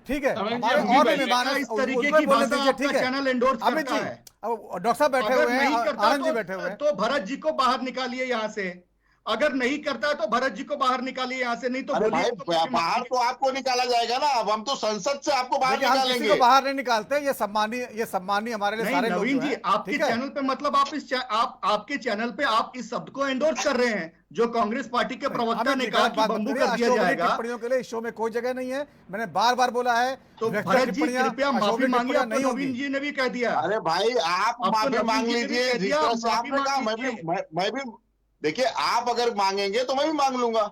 S1: ठीक है
S8: नवीन जी,
S1: हमारे
S8: अभी
S1: और भी
S8: बैठे
S1: मेहमान
S8: हैं,
S1: हैं,
S8: इस तरीके
S1: उनको
S8: की
S1: बोलने
S8: भाषा
S1: दीजिए,
S8: आपका
S1: ठीक है
S8: चैनल endorse
S1: अमित जी।
S8: करता है।
S1: अब डॉक्टर साहब बैठे
S8: अगर
S1: हुए
S8: नहीं
S1: हैं,
S8: करता
S1: आनंद जी बैठे हुए हैं।
S8: तो भरत जी को बाहर निकालिए यहाँ से। अगर नहीं करता है तो भरत जी को बाहर निकालिए यहाँ से, नहीं तो
S9: अरे भाई
S8: बोलिए
S9: बाहर तो आपको निकाला जाएगा ना, अब हम तो संसद से आपको बाहर
S1: देखिए, हम किसी
S9: निकालेंगे।
S1: को बाहर नहीं निकालते, ये सम्मानीय हमारे लिए
S8: नहीं
S1: सारे लोग
S8: नवीन
S1: जो
S8: जी,
S1: हैं,
S8: आपके
S1: ठीक है?
S8: चैनल पे मतलब आप आपके चैनल पे आप इस शब्द को एंडोर्स कर रहे हैं, जो कांग्रेस पार्टी के प्रवक्ता
S1: अमित
S8: ने
S1: जी,
S8: कहा
S1: गलत
S8: कि
S1: बात मत
S8: बम्बू
S1: करिए,
S8: कर दिया
S1: अशोभनीय
S8: जाएगा।
S1: टिप्पणियों के लिए इस शो में कोई जगह नहीं है। मैंने बार बार बोला है
S8: तो
S1: व्यक्तिगत
S8: भरत जी
S1: टिप्पणियां
S8: कृपया माफी
S1: अशोभनीय
S8: मांगिए,
S1: टिप्पणियां
S8: आपको
S1: नहीं होंगी।
S8: नवीन जी ने भी कह दिया।
S9: अरे भाई आप
S8: आपको
S9: माफी
S8: नवीन
S9: मांग
S8: जी ने भी
S9: लीजिए
S8: कह
S9: जिस
S8: दिया,
S9: तरह से
S8: माफी
S9: आपने कहा,
S8: मांग
S9: मैं भी देखिए, आप अगर मांगेंगे तो मैं भी मांग लूंगा,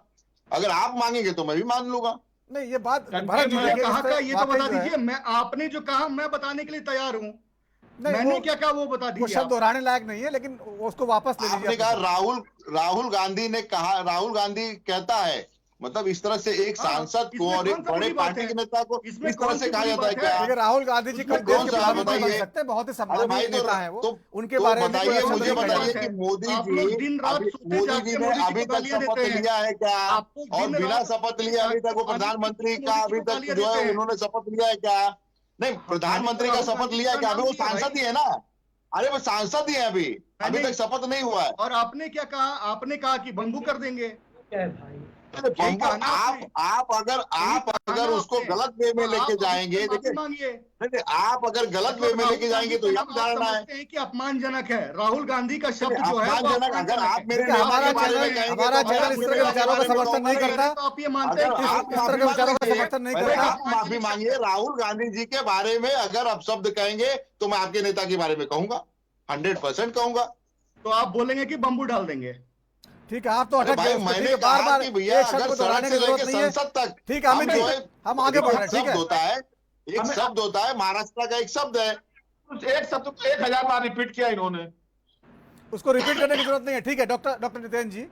S9: अगर आप मांगेंगे तो मैं भी मान लूंगा।
S1: नहीं ये बात
S8: मैंने
S1: भरत जी देखिए,
S8: कहा
S1: इस पे
S8: था, ये तो
S1: वाकई
S8: बता
S1: जो है-
S8: दीजिए। मैं आपने जो कहा मैं बताने के लिए तैयार हूँ।
S1: नहीं,
S8: मैंने
S1: वो-
S8: क्या कहा वो बता
S1: वो
S8: दीजिए
S1: शब्द
S8: आप।
S1: दोहराने लायक नहीं है, लेकिन उसको वापस ले
S9: आपने
S1: लीजिए
S9: कहा
S1: अपने।
S9: राहुल गांधी ने कहा, राहुल गांधी कहता है, मतलब इस तरह से एक सांसद को
S8: इसमें
S9: और एक
S8: कौन सा
S9: बड़े
S8: बुरी बात
S9: पार्टी
S8: है?
S9: के नेता को
S8: इसमें
S9: इस तरह
S8: कौन
S9: से
S8: सी
S9: कहा
S8: बुरी
S9: जाता है
S8: बात
S9: क्या?
S1: देखिए राहुल गांधी जी कल
S9: उसमें
S1: देश
S9: कौन
S1: के
S9: सा
S1: प्रधानमंत्री बन
S9: बताइए?
S1: सकते हैं, बहुत ही
S9: अरे
S1: सम्मानीय
S9: भाई
S1: नेता है वो, उनके
S9: तो
S1: बारे में कोई
S9: बताइए,
S1: ऐसा
S9: मुझे
S1: नहीं कहना
S9: बताइए
S1: चाहिए।
S9: कि मोदी
S8: आप लोग
S9: जी
S8: दिन रात
S9: अभी
S8: सोते
S9: मोदी
S8: जागते
S9: जी ने
S8: मोदी जी
S9: अभी
S8: को
S9: तक
S8: गालियां
S9: शपथ
S8: देते हैं।
S9: लिया है क्या?
S8: आप लोग
S9: और
S8: दिन
S9: बिना
S8: रात
S9: शपथ लिए अभी तक वो प्रधानमंत्री का अभी तक
S8: गालियां
S9: जो
S8: देते
S9: है
S8: हैं।
S9: उन्होंने शपथ लिया है क्या? नहीं, प्रधानमंत्री का शपथ लिया है क्या? अभी वो सांसद ही है ना, अरे वो सांसद ही है, अभी तक शपथ नहीं हुआ है।
S8: और आपने क्या कहा? आपने कहा कि बम्बू कर देंगे।
S9: अरे बम्बू, आप अगर उसको गलत वे में लेके जाएंगे, देखिए नहीं, आप अगर गलत वे में लेके जाएंगे तो यह धारणा है
S8: समझते हैं कि अपमानजनक है राहुल गांधी का शब्द जो है वो
S9: अपमानजनक। अगर आप मेरे
S1: देखिए, हमारा
S9: नेता के बारे में
S1: चैनल
S9: कहेंगे
S1: हमारा
S9: तो
S1: चैनल
S9: आप
S1: इस
S9: मेरे
S1: तरह के विचारों का
S9: बारे में
S1: समर्थन नहीं
S9: कहोगे।
S1: करता।
S8: तो आप ये मानते हैं
S9: अगर
S8: कि
S9: आप
S1: इस तरह के विचारों का
S9: माफी
S1: समर्थन नहीं
S9: मांगिए,
S1: करता।
S9: आप माफी मांगिए, राहुल गांधी जी के बारे में अगर आप शब्द कहेंगे तो मैं आपके नेता के बारे में कहूंगा, 100% कहूंगा।
S8: तो आप बोलेंगे कि बम्बू डाल देंगे।
S1: ठीक है, आप तो अटक
S9: भाई
S1: गए उस पे,
S9: मैंने
S1: ठीक है, बार
S9: कहा
S1: बार
S9: कि भैया
S1: एक शब्द
S9: अगर
S1: को दोहराने
S9: सड़क
S1: की
S9: से
S1: जरूरत
S9: लेके
S1: नहीं है।
S9: संसद तक,
S1: ठीक है अमित जी,
S9: जो है,
S1: हम आगे बढ़ रहे हैं, ठीक
S9: शब्द
S1: है।
S9: होता है, एक शब्द होता है, महाराष्ट्र का एक शब्द है,
S10: एक शब्द को 1000 बार रिपीट किया इन्होंने।
S1: उसको रिपीट करने की जरूरत नहीं है। ठीक है डॉक्टर नितेन जी,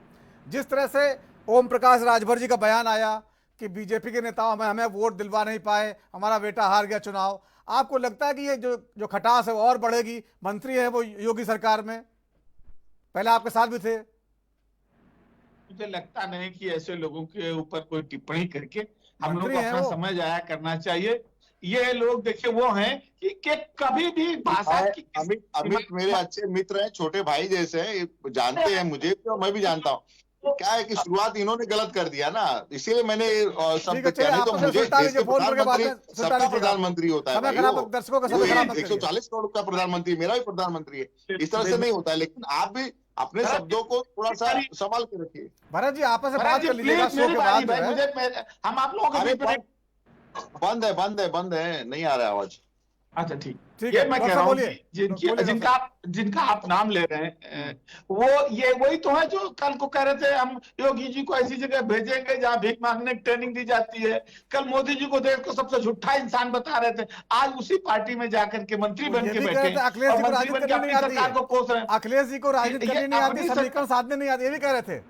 S1: जिस तरह से ओम प्रकाश राजभर जी का बयान आया कि बीजेपी के नेताओं में हमें वोट दिलवा नहीं पाए, हमारा बेटा हार गया चुनाव, आपको लगता है कि ये जो खटास है वो और बढ़ेगी? मंत्री है वो योगी सरकार में, पहले आपके साथ भी थे।
S10: मुझे लगता नहीं कि ऐसे लोगों के ऊपर कोई टिप्पणी करके हम लोग
S1: मंत्री
S10: को
S1: हैं
S10: अपना
S1: वो।
S10: समय जाया करना चाहिए। ये लोग देखिए वो हैं कि कभी भी भाषा की
S9: अमित मेरे अच्छे मित्र हैं, छोटे भाई जैसे हैं, ये जानते हैं मुझे, तो मैं भी जानता हूँ। क्या है कि शुरुआत इन्होंने गलत कर दिया ना, इसीलिए मैंने शब्द किया, नहीं तो मुझे देश के प्रधानमंत्री सबका प्रधानमंत्री होता है भाई,
S1: दर्शकों का समय खराब मत करिए।
S9: 140 करोड़ का प्रधानमंत्री, मेरा भी प्रधानमंत्री है, इस तरह से नहीं होता है। लेकिन आप भी अपने शब्दों को थोड़ा सा संभाल के रखिए।
S1: भरत जी आपस में बात कर लीजिएगा शो के बाद जो है।
S10: हम आप लोगों
S9: अरे
S10: को
S9: बंद है, नहीं आ रहा है आवाज।
S10: अच्छा ठीक
S1: ठीक
S10: ये
S1: है,
S10: मैं
S1: डॉक्टर
S10: कह रहा
S1: साहब
S10: हूँ
S1: बोलिए।
S10: कि जिनकी
S1: बोलिए डॉक्टर
S10: जिनका आप नाम ले रहे हैं वो ये वही तो है जो कल को कह रहे थे हम योगी जी को ऐसी जगह भेजेंगे जहां भीख मांगने की ट्रेनिंग दी जाती है। कल मोदी जी को देश को सबसे झूठा इंसान बता रहे थे, आज उसी पार्टी में जाकर के मंत्री
S1: वो
S10: बन
S1: ये
S10: के
S1: भी कह
S10: बैठे
S1: रहे थे अखिलेश
S10: और
S1: जी को
S10: मंत्री
S1: राजनीति
S10: बन के
S1: करनी
S10: अपनी
S1: नहीं आती
S10: सरकार को कोस रहे
S1: है।
S10: हैं।
S1: अखिलेश जी को राजनीति
S10: ये
S1: करनी नहीं आती,
S10: अपनी
S1: समीकरण साधने नहीं आती, ये भी कह रहे थे।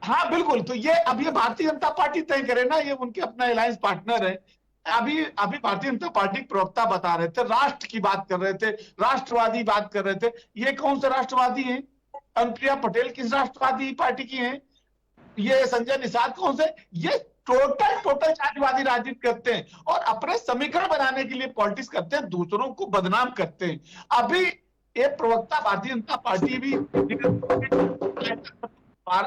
S10: हाँ बिल्कुल, तो ये अब ये भारतीय जनता पार्टी तय करे ना, ये उनके अपना अलायंस पार्टनर है। अभी अभी भारतीय जनता पार्टी के प्रवक्ता बता रहे थे, राष्ट्र की बात कर रहे थे, राष्ट्रवादी बात कर रहे थे। ये कौन से राष्ट्रवादी हैं? अनुप्रिया पटेल किस राष्ट्रवादी पार्टी की हैं? ये संजय निषाद कौन से? ये टोटल जातिवादी राजनीति करते हैं और अपने समीकरण बनाने के लिए पॉलिटिक्स करते हैं, दूसरों को बदनाम करते हैं। अभी ये प्रवक्ता भारतीय जनता पार्टी भी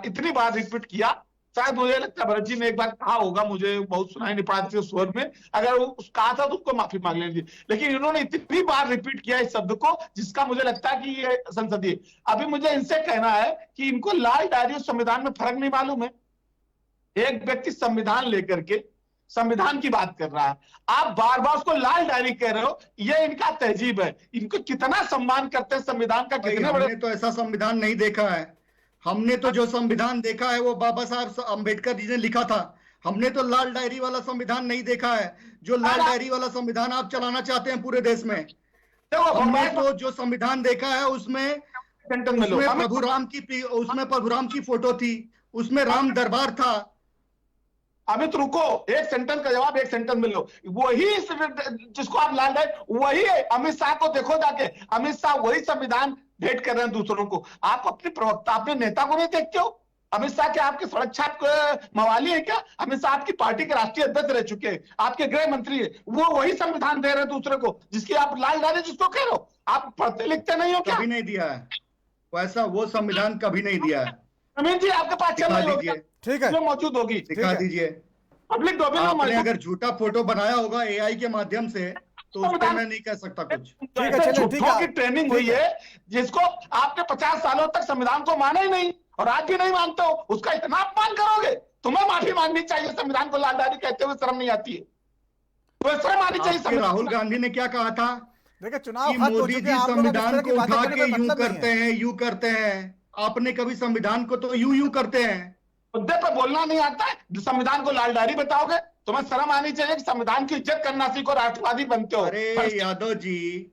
S10: इतनी बार रिपीट किया, शायद मुझे लगता है भरत जी ने एक बार कहा होगा, मुझे बहुत सुनाई नहीं पड़ा स्वर में, अगर वो कहा था तो उसको माफी मांग लेनी थी, लेकिन इन्होंने इतनी बार रिपीट किया इस शब्द को जिसका मुझे लगता है कि ये संसदीय। अभी मुझे इनसे कहना है कि इनको लाल डायरी और संविधान में फर्क नहीं मालूम है। एक व्यक्ति संविधान लेकर के संविधान की बात कर रहा है, आप बार बार उसको लाल डायरी कह रहे हो, ये इनका तहजीब है। इनको कितना सम्मान करते हैं संविधान का, कितने बड़े।
S8: हमने तो ऐसा संविधान नहीं देखा है। हमने तो जो संविधान देखा है वो बाबा साहब अम्बेडकर जी ने लिखा था। हमने तो लाल डायरी वाला संविधान नहीं देखा है, जो लाल डायरी वाला संविधान आप चलाना चाहते हैं पूरे देश में। हमने तो जो संविधान देखा है उसमें प्रभु राम की फोटो थी, उसमें राम दरबार था।
S10: अमित रुको, एक सेंटेंस का जवाब एक सेंटेंस में लो। वही जिसको आप लाल डायरी, वही अमित शाह को देखो जाके, अमित शाह वही संविधान भेंट कर रहे हैं दूसरों को। आप अपने प्रवक्ता, अपने नेता को नहीं देखते हो? अमित शाह के आपके सड़क छाप मवाली है क्या? अमित शाह आपकी पार्टी के राष्ट्रीय अध्यक्ष रह चुके हैं, आपके गृह मंत्री है, वो वही संविधान दे रहे हैं दूसरे को, जिसकी आप लाल डायरी जिसको कह रहे हो। आप पढ़ते लिखते नहीं हो क्या?
S8: कभी नहीं दिया है वैसा, वो संविधान कभी नहीं दिया है।
S10: अमित जी आपके पास चल रही होगी,
S1: ठीक है,
S10: मौजूद होगी,
S8: दिखा दीजिए।
S10: पब्लिक डोमेन
S8: आपने अगर झूठा फोटो बनाया होगा एआई के माध्यम से तो उस पर मैं नहीं कह सकता कुछ।
S1: ठीक है, चलिए ठीक है।
S10: की ट्रेनिंग हुई है जिसको आपने 50 सालों तक संविधान को माना ही नहीं और आज भी नहीं मानते हो, उसका इतना अपमान करोगे? तुम्हें माफी मांगनी चाहिए, संविधान को लाल डायरी कहते हुए शर्म नहीं आती है? तो शर्म आनी चाहिए।
S8: राहुल गांधी ने क्या कहा था?
S1: देखिए चुनाव
S8: मोदी जी संविधान को उठा के यूं करते हैं, यूं करते हैं। आपने कभी संविधान को तो यूं करते हैं।
S10: मुद्दे पर बोलना नहीं आता है, संविधान को लाल डायरी बताओगे? तुम्हें शर्म आनी चाहिए कि संविधान की इज्जत करना सीखो, राष्ट्रवादी बनते हो।
S8: अरे यादव जी,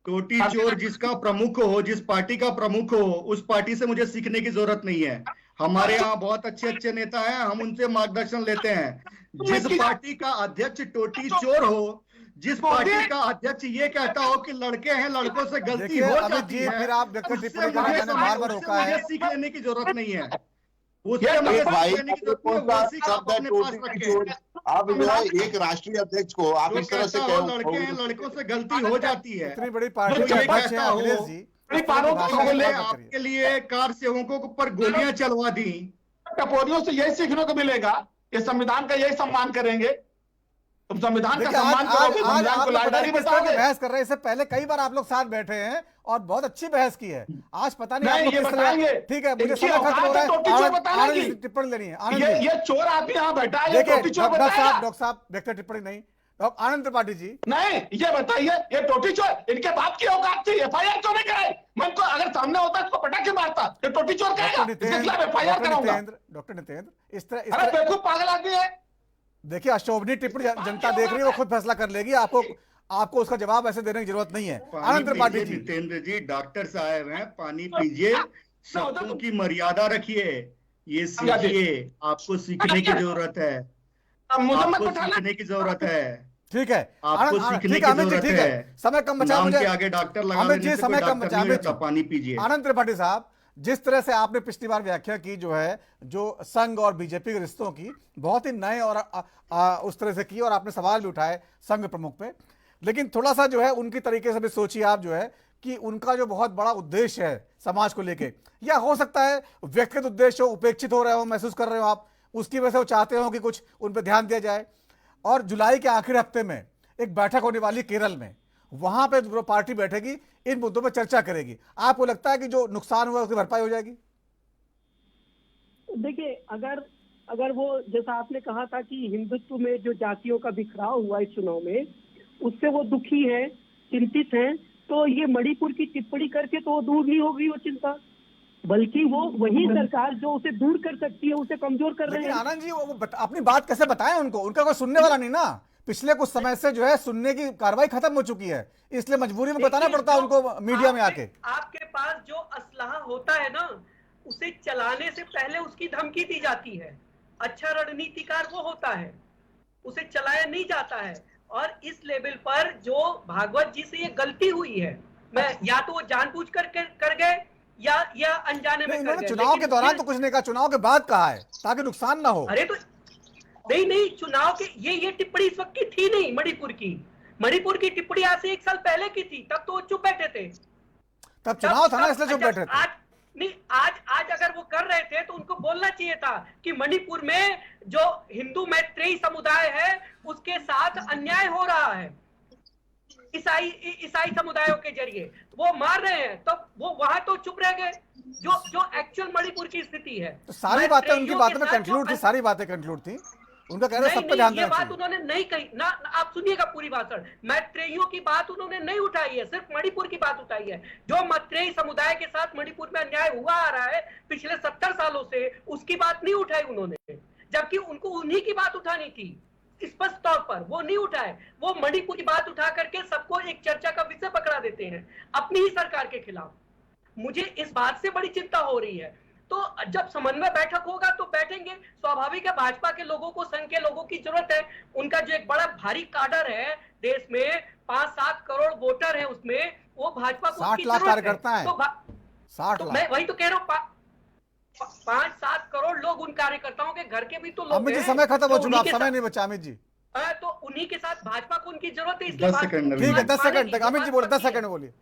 S8: टोटी चोर जिसका प्रमुख हो, जिस पार्टी का प्रमुख हो, उस पार्टी से मुझे सीखने की जरूरत नहीं है। हमारे यहाँ बहुत अच्छे अच्छे नेता हैं, हम उनसे मार्गदर्शन लेते हैं। जिस पार्टी का अध्यक्ष टोटी चोर हो, जिस पार्टी का अध्यक्ष ये कहता हो कि लड़के हैं, लड़कों से गलती हो जाती है,
S1: फिर आप व्यक्तिगत टिप्पणी कर रहे हैं, मैंने बार-बार रोका है।
S8: सीख लेने की जरूरत नहीं है।
S9: आप एक राष्ट्रीय अध्यक्ष को आप इस तरह से
S8: लड़के हैं, लड़कों से गलती हो जाती है।
S1: इतनी बड़ी पार्टी
S8: आपके लिए कार सेवकों के ऊपर गोलियां चलवा दी।
S10: टपोरियों से यही सीखने को मिलेगा, ये संविधान का यही सम्मान करेंगे। तुम संविधान का सम्मान करोगे, संविधान को लाल डायरी बताओगे।
S1: बहस कर रहे हैं, इससे पहले कई बार आप लोग साथ बैठे हैं और बहुत अच्छी बहस की है। आज पता नहीं आप लोग किस तरह। ठीक है, मुझे समय खत्म हो रहा है, टिप्पणी लेनी है।
S10: ये चोर आदमी यहाँ बैठा है,
S1: डॉक्टर साहब व्यक्तिगत टिप्पणी नहीं, आनंद त्रिपाठी जी
S10: नहीं, ये बताइए, ये टोटी चोर इनके बाप की औकात थी, एफआईआर क्यों नहीं कराई? मैं तो अगर सामने होता तो पटाख के मारता। ये टोटी चोर कहेगा, इसके खिलाफ एफआईआर कराऊंगा।
S1: डॉक्टर नितेंद्र इस तरह
S10: अरे बेवकूफ पागल आदमी है।
S1: देखिए, अशोभनीय टिप्पणी जनता देख रही है, वो खुद फैसला कर लेगी। आपको उसका जवाब ऐसे देने की जरूरत नहीं है। आनंद त्रिपाठी जी,
S8: नितेंद्र जी डॉक्टर साहब हैं, पानी पीजिए, शब्दों की मर्यादा रखिए, ये सीखिए। आपको सीखने की जरूरत है, आपको सीखने की जरूरत है।
S1: ठीक है,
S8: आपको सीखने की जरूरत है।
S1: समय कम बचा मुझे,
S8: आगे डॉक्टर लगा देने से कोई डॉक्टर नहीं होता। पानी पीजिए।
S1: आनंद त्रिपाठी साहब, जिस तरह से आपने पिछली बार व्याख्या की जो है, जो संघ और बीजेपी के रिश्तों की, बहुत ही नए और उस तरह से की, और आपने सवाल भी उठाए संघ प्रमुख पे, लेकिन थोड़ा सा जो है उनकी तरीके से भी सोचिए आप जो है कि उनका जो बहुत बड़ा उद्देश्य है समाज को लेके, या हो सकता है व्यक्तिगत उद्देश्य हो, उपेक्षित हो रहे हो, महसूस कर रहे हो आप, उसकी वजह से वो चाहते हो कि कुछ उन पर ध्यान दिया जाए। और जुलाई के आखिरी हफ्ते में एक बैठक होने वाली केरल में, वहां पे पार्टी बैठेगी, इन मुद्दों पर चर्चा करेगी। आपको लगता है कि जो नुकसान हुआ उसकी भरपाई हो जाएगी?
S17: देखिए, अगर वो जैसा आपने कहा था कि हिंदुत्व में जो जातियों का बिखराव हुआ इस चुनाव में, उससे वो दुखी है, चिंतित है, तो ये मणिपुर की टिप्पणी करके तो वो दूर नहीं होगी वो चिंता, बल्कि वो वही सरकार जो उसे दूर कर सकती है उसे कमजोर कर रहे
S1: लेकिन
S17: हैं।
S1: आनंद जी अपनी बात कैसे बताएं उनको, उनका कोई सुनने वाला नहीं ना। पिछले कुछ समय से जो है सुनने की कार्रवाई खत्म हो चुकी है, इसलिए मजबूरी में बताना पड़ता है उनको मीडिया में आके।
S11: आपके पास जो असलहा होता है ना, उसे चलाने से पहले उसकी धमकी दी जाती है। अच्छा रणनीतिकार वो होता है, उसे चलाया नहीं जाता है। और इस लेवल पर जो भागवत जी से ये गलती हुई है, मैं या तो वो जानबूझकर कर गए या अनजाने में कर गए।
S1: चुनाव के दौरान तो कुछ नहीं कहा, चुनाव के बाद कहा है ताकि नुकसान ना हो।
S11: अरे तो नहीं, चुनाव के ये टिप्पणी इस वक्त की थी नहीं। मणिपुर की टिप्पणी आज से 1 साल पहले की थी, तब तो वो चुप बैठे थे।
S1: तब चुनाव था ना, इसलिए चुप बैठे थे।
S11: आज अगर वो कर रहे थे तो उनको बोलना चाहिए था कि मणिपुर में जो हिंदू मैत्रेयी समुदाय है उसके साथ अन्याय हो रहा है, ईसाई समुदायों के जरिए वो मार रहे हैं, तब वो वहां तो चुप रह गए। जो एक्चुअल मणिपुर की स्थिति है,
S1: तो सारी बातें उनकी बातों में कंक्लूड थी, सारी बातें कंक्लूड थी। उनका कहना सब पे ध्यान देना चाहिए।
S11: ये बात उन्होंने नहीं कही ना, आप सुनिएगा पूरी भाषण। मैत्रेयियों की बात उन्होंने नहीं उठाई है, सिर्फ मणिपुर की बात उठाई है। जो मैत्रेयी समुदाय के साथ मणिपुर में अन्याय हुआ आ रहा है पिछले 70 सालों से, उसकी बात नहीं उठाई उन्होंने, जबकि उनको उन्हीं की बात उठानी थी। स्पष्ट तौर पर वो नहीं उठाए, वो मणिपुर की बात उठा करके सबको एक चर्चा का विषय पकड़ा देते हैं अपनी ही सरकार के खिलाफ। मुझे इस बात से बड़ी चिंता हो रही है। तो जब समन्वय बैठक होगा तो बैठेंगे, स्वाभाविक है। भाजपा के लोगों को, संघ के लोगों की जरूरत है। उनका जो एक बड़ा भारी काडर है देश में, 5-7 करोड़ वोटर है उसमें, वो भाजपा को
S1: 60 लाख कार्यकर्ता है, 60 लाख।
S11: मैं वही तो कह रहा हूँ, 5-7 करोड़ लोग उन कार्यकर्ताओं के घर के भी तो लोग
S1: अमित जी समय खत्म हो चुका, समय नहीं बचा अमित जी।
S11: तो उन्हीं के साथ भाजपा को उनकी जरूरत है।
S8: 10 सेकंड
S1: ठीक है, 10 सेकंड तक अमित जी बोले, 10 सेकंड बोलिए।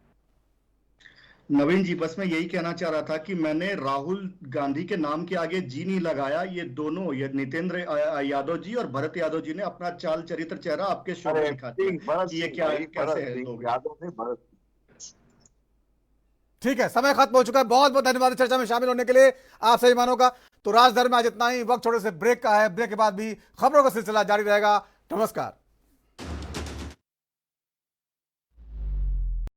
S8: नवीन जी, बस मैं यही कहना चाह रहा था कि मैंने राहुल गांधी के नाम के आगे जी नहीं लगाया। ये दोनों, ये नितेंद्र यादव जी और भरत यादव जी ने अपना चाल चरित्र चेहरा आपके शो में दिखा दिया। ये क्या कैसे है लोग।
S1: ठीक है, समय खत्म हो चुका है। बहुत बहुत धन्यवाद चर्चा में शामिल होने के लिए आप सभी मानों का। तो राजधर में आज इतना ही। वक्त थोड़े से ब्रेक का है, ब्रेक के बाद भी खबरों का सिलसिला जारी रहेगा। नमस्कार।